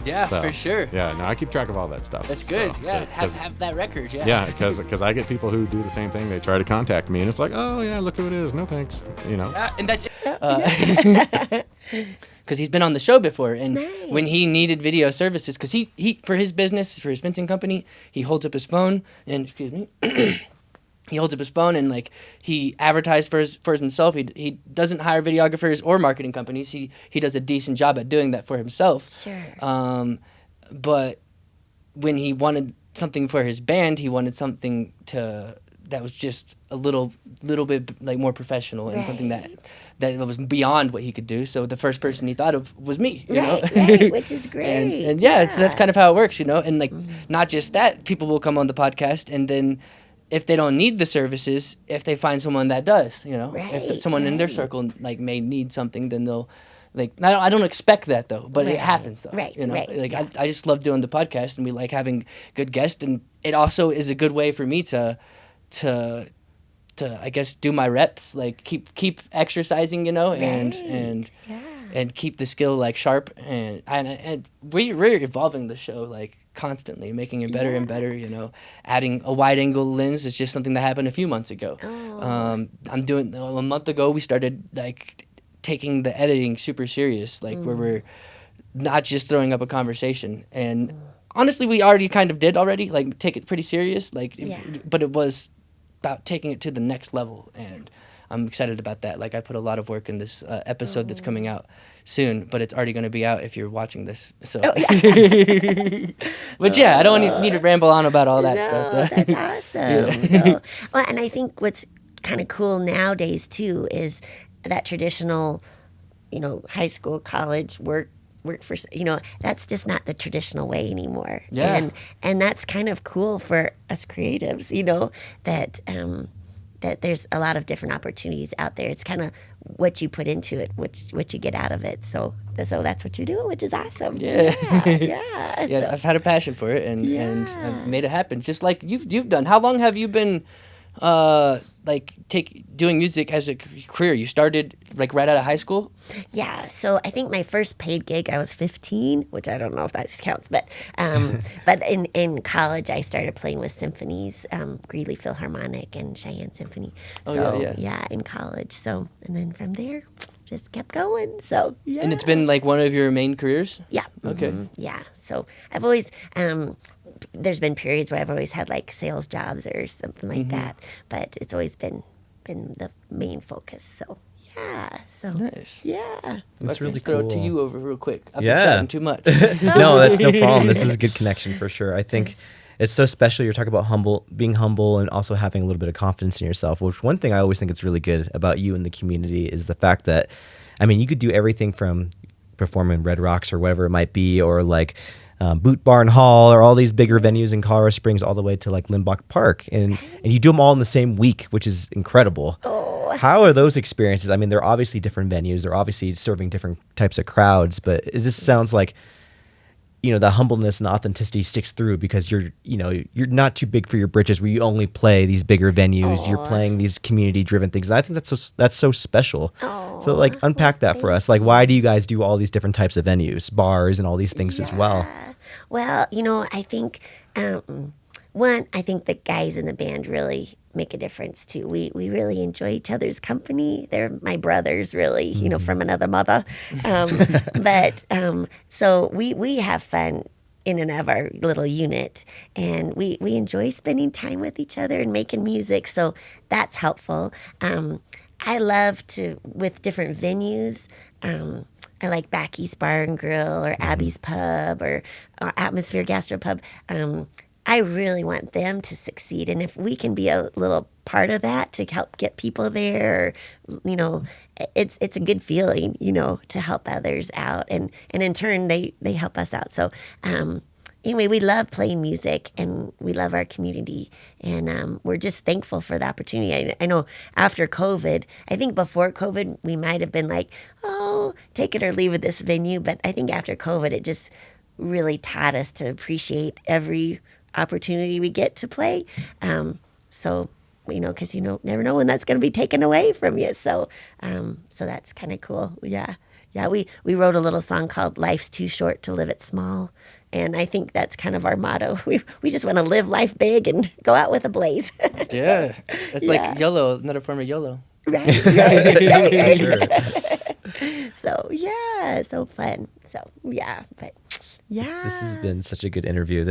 Yeah, for sure. Yeah, no, I keep track of all that stuff. That's good. So, have that record. Yeah, because I get people who do the same thing. They try to contact me, and it's like, oh yeah, look who it is. No thanks. And that's because he's been on the show before, and when he needed video services, because he for his business, for his fencing company, he holds up his phone and he holds up his phone and like he advertised for himself. He doesn't hire videographers or marketing companies. He does a decent job at doing that for himself. Sure. But when he wanted something for his band, he wanted something that was just a little bit like more professional and something that was beyond what he could do. So the first person he thought of was me, you know? Right, which is great. and so that's kind of how it works, and like not just that, people will come on the podcast, and then if they don't need the services, if they find someone that does, if someone in their circle like may need something, then they'll I don't expect that though, but it happens though. I just love doing the podcast, and we like having good guests, and it also is a good way for me to I guess do my reps, like keep exercising, and keep the skill like sharp, and we're evolving the show like constantly, making it better and better, adding a wide angle lens is just something that happened a few months ago. I'm doing a month ago we started like taking the editing super serious, like where we're not just throwing up a conversation, and honestly we already kind of did already, like take it pretty serious, but it was about taking it to the next level, and I'm excited about that. Like I put a lot of work in this episode that's coming out soon, but it's already going to be out if you're watching this. So, but I don't need to ramble on about all that stuff. That's awesome. Well, and I think what's kind of cool nowadays too is that traditional, high school, college work for, that's just not the traditional way anymore. Yeah. And that's kind of cool for us creatives, that there's a lot of different opportunities out there. It's kind of what you put into it, what you get out of it. So that's what you're doing, which is awesome. Yeah. Yeah. Yeah, So, I've had a passion for it, and I've made it happen, just like you've done. How long have you been doing music as a career? You started like right out of high school? Yeah, so I think my first paid gig I was 15, which I don't know if that counts, but in college I started playing with symphonies, Greeley Philharmonic and Cheyenne Symphony. In college. So and then from there just kept going. So yeah. And it's been like one of your main careers? Yeah. Okay. Yeah. So I've always there's been periods where I've always had like sales jobs or something like that, but it's always been the main focus. So yeah. So nice. Yeah. That's really throw cool. it to you over real quick. I've been Yeah. chatting too much. No, that's no problem. This is a good connection for sure. I think it's so special. You're talking about being humble and also having a little bit of confidence in yourself, which one thing I always think it's really good about you and the community is the fact that, I mean, you could do everything from performing Red Rocks or whatever it might be, or like Boot Barn Hall or all these bigger venues in Colorado Springs, all the way to like Limbach Park. And you do them all in the same week, which is incredible. Oh. How are those experiences? I mean, they're obviously different venues. They're obviously serving different types of crowds, but it just sounds like, you know, the humbleness and authenticity sticks through because you're not too big for your britches where you only play these bigger venues. You're playing these community driven things. And I think that's so special. So like unpack that for us. Like, why do you guys do all these different types of venues, bars and all these things as well? Well, I think I think the guys in the band really make a difference too. We really enjoy each other's company. They're my brothers, really, from another mother. So we have fun in and of our little unit, and we enjoy spending time with each other and making music. So that's helpful. I love with different venues. I like Back East Bar and Grill or Abby's Pub or Atmosphere Gastropub. I really want them to succeed. And if we can be a little part of that to help get people there, it's a good feeling, to help others out. And in turn, they help us out. So anyway, we love playing music and we love our community. And we're just thankful for the opportunity. I know after COVID, I think before COVID, we might have been like, oh, take it or leave it, this venue. But I think after COVID, it just really taught us to appreciate every opportunity we get to play. Because never know when that's going to be taken away from you. So that's kind of cool. Yeah. We wrote a little song called "Life's Too Short to Live It Small," and I think that's kind of our motto. We just want to live life big and go out with a blaze. Yeah, it's like YOLO, another form of YOLO. Right. Sure. So yeah, so fun. So yeah, but. Yeah. This has been such a good interview.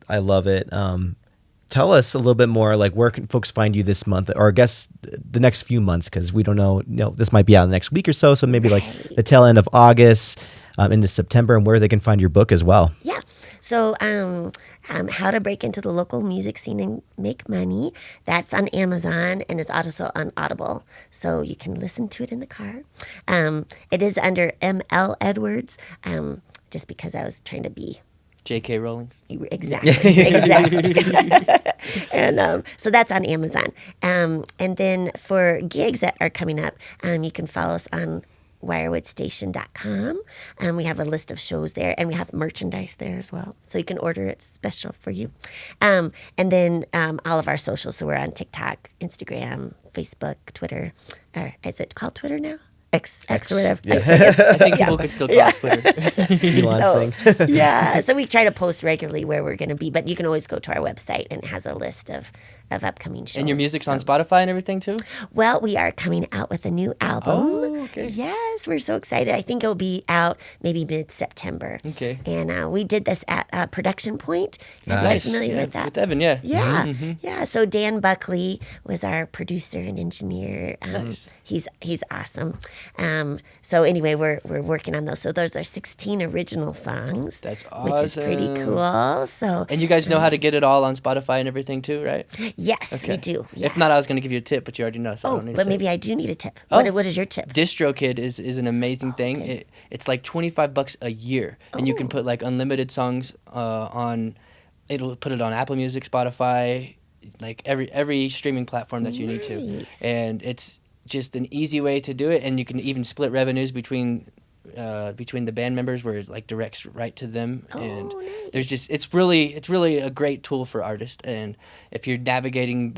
I love it. Tell us a little bit more, like where can folks find you this month, or I guess the next few months, because we don't know, this might be out the next week or so. So maybe like the tail end of August into September, and where they can find your book as well. Yeah. So How to Break into the Local Music Scene and Make Money. That's on Amazon and it's also on Audible. So you can listen to it in the car. It is under M.L. Edwards. Just because I was trying to be J.K. Rowling's. Exactly. And so that's on Amazon. And then for gigs that are coming up, you can follow us on wirewoodstation.com. We have a list of shows there, and we have merchandise there as well. So you can order it special for you. And then all of our socials. So we're on TikTok, Instagram, Facebook, Twitter. Or is it called Twitter now? X or whatever. Yes. I think people could still call us Twitter. Elon's thing. Yeah. So we try to post regularly where we're going to be, but you can always go to our website and it has a list of upcoming shows. And your music's on Spotify and everything too? Well, we are coming out with a new album. Oh, okay. Yes, we're so excited. I think it'll be out maybe mid-September. Okay. And we did this at Production Point. Nice. Are you guys familiar with that? With Evan, yeah. Yeah. Mm-hmm. Yeah. So Dan Buckley was our producer and engineer. Nice. He's awesome. So anyway, we're working on those. So those are 16 original songs. That's awesome. Which is pretty cool. So and you guys know how to get it all on Spotify and everything too, right? Yes, we do. Yeah. If not, I was going to give you a tip, but you already know, so I don't need to but say maybe it. I do need a tip. Oh. What is your tip? DistroKid is an amazing thing. Okay. It's like $25 a year, and you can put like unlimited songs on. It'll put it on Apple Music, Spotify, like every streaming platform that you need to, and it's just an easy way to do it, and you can even split revenues between the band members, where it like directs right to them. And nice. there's just it's really a great tool for artists. And if you're navigating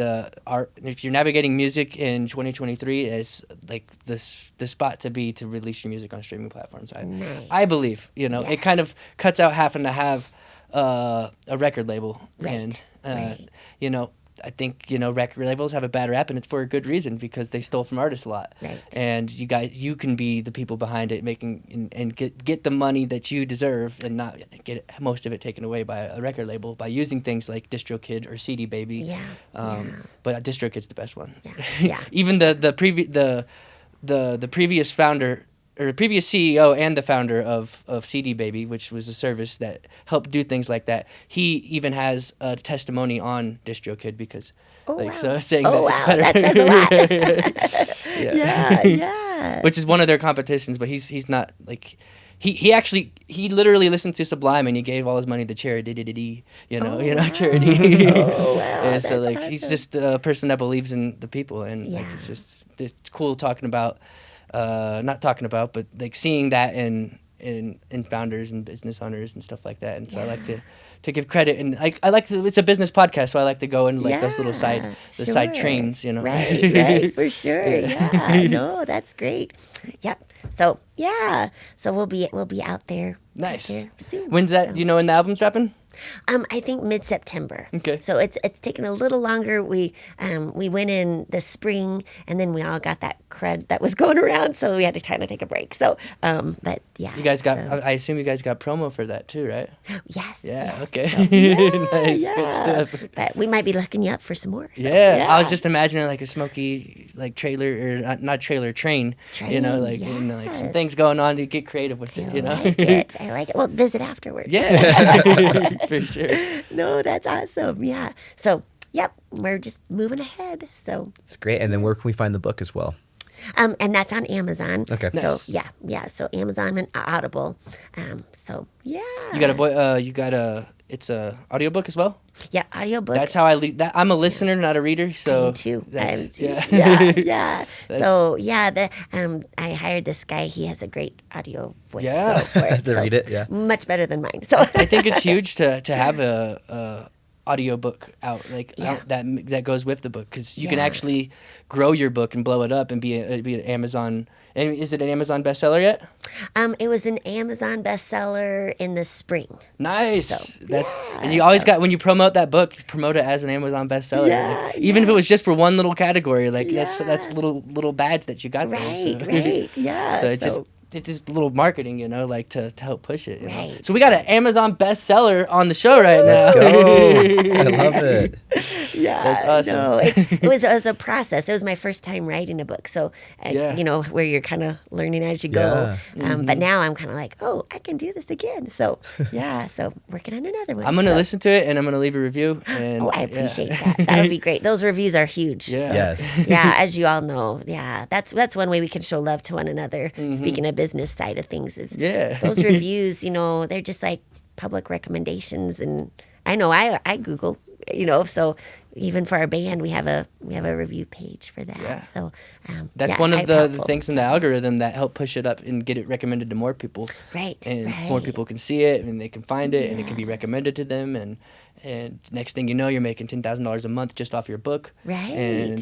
music in 2023, it's like the spot to be to release your music on streaming platforms. I believe, it kind of cuts out having to have a record label. Right. And I think record labels have a bad rap, and it's for a good reason, because they stole from artists a lot. Right. And you can be the people behind it, making and get the money that you deserve, and not get most of it taken away by a record label by using things like DistroKid or CD Baby. Yeah. But DistroKid's the best one. Yeah. Even the previous founder, or the previous CEO and the founder of CD Baby, which was a service that helped do things like that, he even has a testimony on DistroKid, because so saying that it's better. That says a lot. Yeah. Which is one of their competitions, but he's not like he literally listened to Sublime, and he gave all his money to charity. Charity. Oh wow. And so That's he's awesome. just a person that believes in the people, and it's cool talking about. Not talking about, but like seeing that in founders and business owners and stuff like that. And so I like to give credit, and it's a business podcast, so I like to go in like those little side trains, Right, for sure. Yeah, no, that's great. Yep. So we'll be out there. Nice. Out there soon. When's that? Do you know when the album's dropping? I think mid-September. Okay. So it's taken a little longer. We went in the spring, and then we all got that crud that was going around, so we had to kind of take a break. So, but yeah. You guys got. I assume you guys got promo for that too, right? Yes. Yeah. Yes. Okay. So, Nice. Good stuff. But we might be looking you up for some more. So, yeah. I was just imagining like a smoky like trailer, or not trailer, train. Train, Some things going on to get creative with it. I like it. Well, visit afterwards. Yeah. For sure. No, that's awesome. Yeah. So, yep, we're just moving ahead. So It's great. And then where can we find the book as well? and that's on Amazon. Okay. So Nice. yeah. So Amazon and Audible. So yeah. It's a audiobook as well. Yeah, audiobook. That's how I'm a listener, not a reader. So I am too. Yeah. Yeah. So yeah, I hired this guy. He has a great audio voice. Yeah. So for it, To read it, yeah. Much better than mine. So I think it's huge to have a audiobook out that goes with the book, because you can actually grow your book and blow it up and be an Amazon. And is it an Amazon bestseller yet? It was an Amazon bestseller in the spring. Nice. So, And you always got, when you promote that book, you promote it as an Amazon bestseller. Yeah, Even if it was just for one little category, that's little badge that you got there. Right. Yeah. So it's just a little marketing, to help push it. Right. So we got an Amazon bestseller on the show right now. Let's go. I love it. Yeah, That's awesome. No, it was a process. It was my first time writing a book, so where you're kind of learning as you go. Yeah. But now I'm kind of like, oh, I can do this again. So so working on another one. I'm gonna listen to it, and I'm gonna leave a review. And I appreciate that. That would be great. Those reviews are huge. Yeah. So, Yes. yeah, as you all know, that's one way we can show love to one another. Speaking of business side of things, is those reviews. They're just like public recommendations, and I know I Google. So even for our band, we have a review page for that. Yeah. So that's one of the things in the algorithm that help push it up and get it recommended to more people. Right. And more people can see it, and they can find it, and it can be recommended to them, and next thing you know, you're making $10,000 a month just off your book. Right. And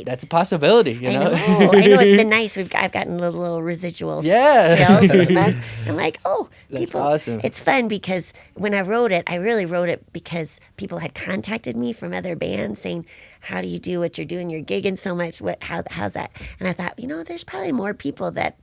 that's a possibility. I know. It's been nice. I've gotten a little residual sales each month. I'm like, That's people. awesome. It's fun because when I wrote it, I really wrote it because people had contacted me from other bands saying, "How do you do what you're doing? You're gigging so much. How's that?" And I thought, there's probably more people that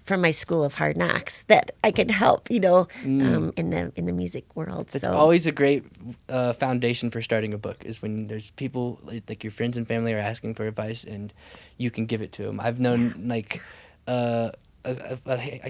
from my school of hard knocks that I could help, in the music world. It's always a great foundation for starting a book, is when there's people like your friends and family are asking for advice, and you can give it to them. I've known I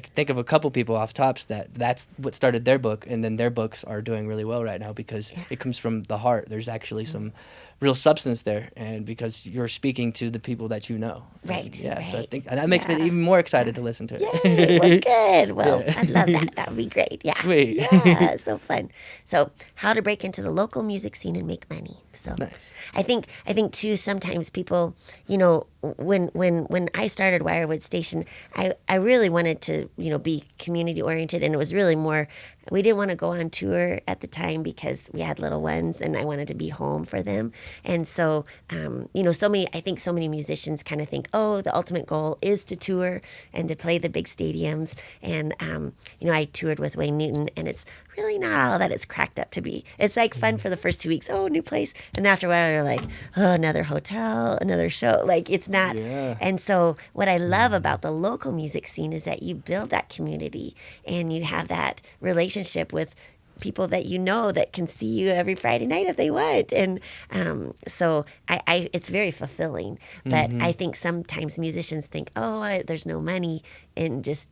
can think of a couple people off tops that's what started their book, and then their books are doing really well right now because it comes from the heart. There's actually some real substance there, and because you're speaking to the people that you know. Right. So I think that makes me even more excited to listen to it. Yay, well, good. Well, I'd love that. That would be great. Yeah. Sweet. Yeah, so fun. So, how to break into the local music scene and make money. So Nice. I think too, sometimes people, you know, when I started Wirewood Station, I really wanted to, you know, be community oriented, and it was really more, we didn't want to go on tour at the time because we had little ones and I wanted to be home for them. And so, you know, I think so many musicians kind of think, oh, the ultimate goal is to tour and to play the big stadiums. And, you know, I toured with Wayne Newton, and it's really not all that it's cracked up to be. It's like fun for the first 2 weeks. Oh, new place. And after a while, you're like, oh, another hotel, another show. Like, it's not. Yeah. And so what I love about the local music scene is that you build that community and you have that relationship with people that you know that can see you every Friday night if they want. And so I it's very fulfilling. But I think sometimes musicians think, oh, there's no money in just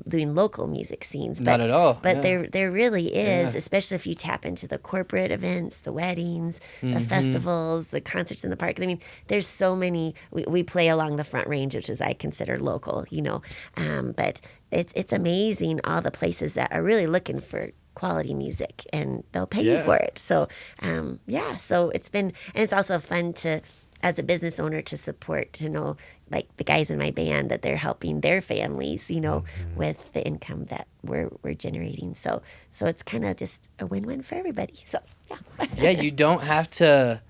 doing local music scenes. Not at all. But Yeah. there really is, Yeah. especially if you tap into the corporate events, the weddings, the festivals, the concerts in the park. I mean, there's so many. We play along the Front Range, which is I consider local, you know. But it's amazing all the places that are really looking for quality music, and they'll pay you for it. So so it's been, and it's also fun to, as a business owner, to support, to know, like the guys in my band, that they're helping their families, you know, with the income that we're generating. So it's kind of just a win-win for everybody. So Yeah, you don't have to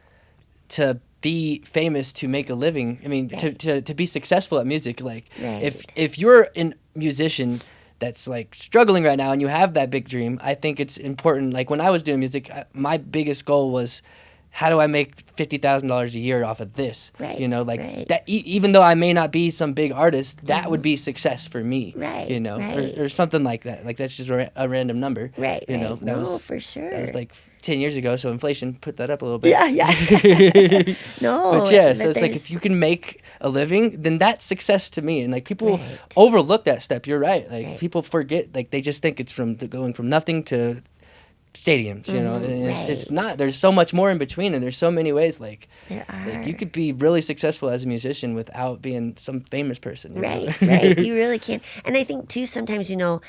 be famous to make a living. I mean, to be successful at music. Like, if you're a musician that's like struggling right now and you have that big dream, I think it's important. Like when I was doing music, my biggest goal was, how do I make $50,000 a year off of this? Right, you know, like right. that. Even though I may not be some big artist, that would be success for me. Right, You know, right. or something like that. Like that's just a random number. Right, You know, right. that No, was for sure. That was like 10 years ago, so inflation put that up a little bit. Yeah. No, But yeah, but so it's like there's- if you can make a living, then that's success to me. And like people Right. overlook that step. You're right. Like Right. people forget. Like they just think it's from going from nothing to stadiums. You know, and it's right. not. There's so much more in between, and there's so many ways. Like, There like you are. could be really successful as a musician without being some famous person. you know? Right, right. You really can. And I think too, sometimes, you know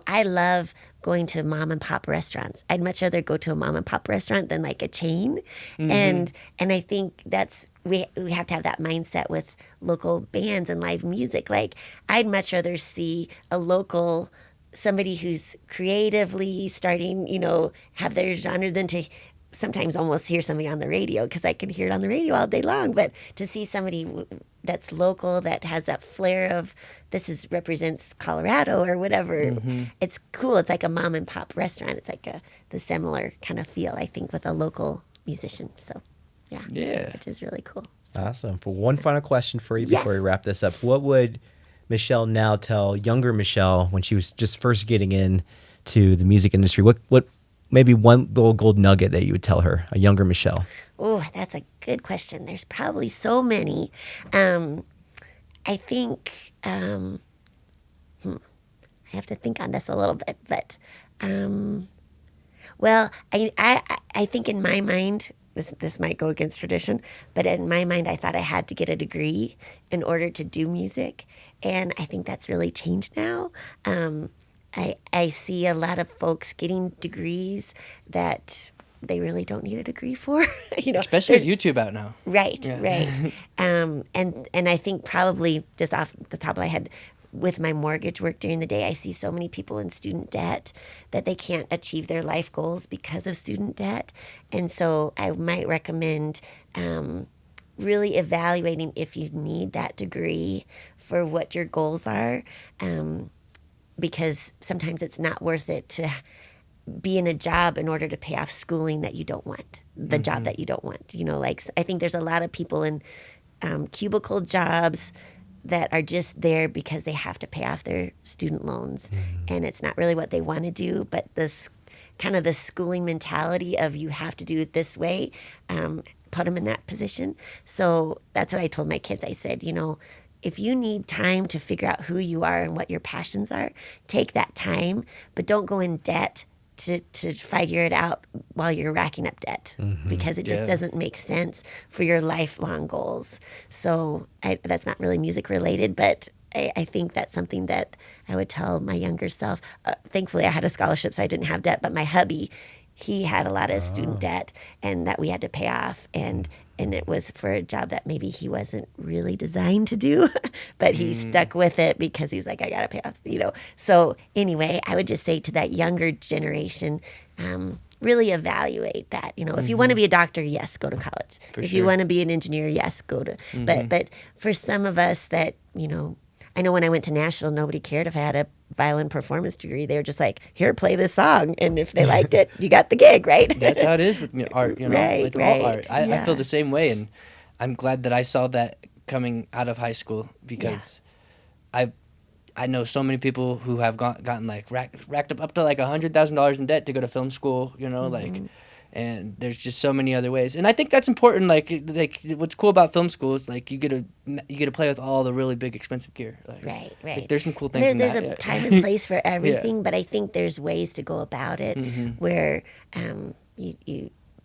I love going to mom and pop restaurants. I'd much rather go to a mom and pop restaurant than like a chain. And I think that's, we have to have that mindset with local bands and live music. Like I'd much rather see a local, somebody who's creatively starting, you know, have their genre, than to sometimes almost hear somebody on the radio, because I can hear it on the radio all day long. But to see somebody that's local, that has that flair of represents Colorado or whatever, it's cool. It's like a mom and pop restaurant. It's like the similar kind of feel, I think, with a local musician. So Yeah. which is really cool. So, Awesome. For one final question for you before we Yes. wrap this up, what would Michelle now tell younger Michelle when she was just first getting in to the music industry? What maybe one little gold nugget that you would tell her, a younger Michelle? oh, that's a good question. There's probably so many. I think I have to think on this a little bit, but well, I think in my mind, this might go against tradition, but in my mind, I thought I had to get a degree in order to do music, and I think that's really changed now. I see a lot of folks getting degrees that they really don't need a degree for, you know. Especially with there's- YouTube out now. Right, Yeah. right. And I think probably just off the top of my head, with my mortgage work during the day, I see so many people in student debt that they can't achieve their life goals because of student debt. And so I might recommend really evaluating if you need that degree for what your goals are, because sometimes it's not worth it to be in a job in order to pay off schooling that you don't want, the job that you don't want. You know, like I think there's a lot of people in cubicle jobs that are just there because they have to pay off their student loans, and it's not really what they want to do. But this kind of the schooling mentality of you have to do it this way, put them in that position. So that's what I told my kids. I said, you know, if you need time to figure out who you are and what your passions are, take that time, but don't go in debt to figure it out while you're racking up debt, because it just doesn't make sense for your lifelong goals. So that's not really music related, but I think that's something that I would tell my younger self. Thankfully, I had a scholarship, so I didn't have debt, but my hubby, he had a lot of student debt and that we had to pay off. And it was for a job that maybe he wasn't really designed to do, but he stuck with it because he was like, I got to pay off, So anyway, I would just say to that younger generation, really evaluate that. If you want to be a doctor, yes, go to college. If you want to be an engineer, yes, go to. But for some of us that, I know when I went to Nashville, nobody cared if I had a violin performance degree. They were just like, here, play this song. And if they liked it, you got the gig, right? That's how it is with art, with all art. I feel the same way. And I'm glad that I saw that coming out of high school because I know so many people who have gotten like racked up to like $100,000 in debt to go to film school, and there's just so many other ways. And I think that's important. Like what's cool about film school is like you get to play with all the really big expensive gear. Right. Like, there's some cool things. There's a time and place for everything, but I think there's ways to go about it where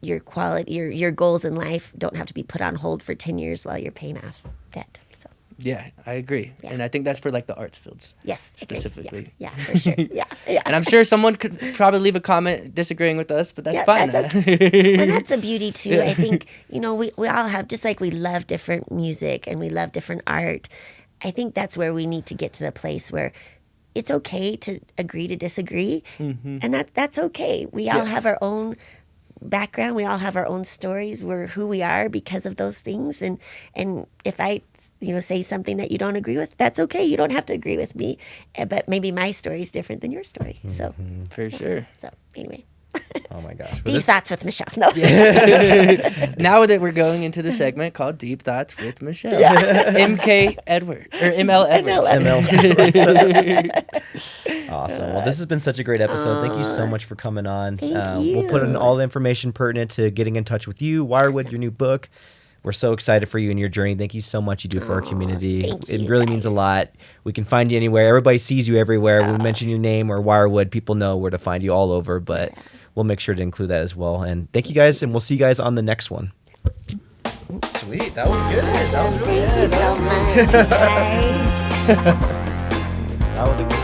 your quality, your goals in life don't have to be put on hold for 10 years while you're paying off debt. So. Yeah, I agree. Yeah. And I think that's for like the arts fields. Yes. Specifically. Yeah, for sure. Yeah. And I'm sure someone could probably leave a comment disagreeing with us, but that's fine. And that's a beauty too. I think, we all have, just like we love different music and we love different art, I think that's where we need to get to the place where it's okay to agree to disagree. And that's okay. We all have our own background. We all have our own stories. We're who we are because of those things. And if I, say something that you don't agree with, that's okay. You don't have to agree with me. But maybe my story is different than your story. So for sure. So anyway. Oh my gosh. Deep Thoughts with Michelle. No. Now that we're going into the segment called Deep Thoughts with Michelle. MK Edward or ML Edwards. Awesome. Well, this has been such a great episode. Thank you so much for coming on. Thank you. We'll put in all the information pertinent to getting in touch with you, Wirewood, your new book. We're so excited for you and your journey. Thank you so much you do for our community. It really means a lot. We can find you anywhere. Everybody sees you everywhere. When we mention your name or Wirewood, people know where to find you all over, but we'll make sure to include that as well. And thank you guys, and we'll see you guys on the next one. Sweet. That was good. That was really good. Thank you so much, guys. That was a good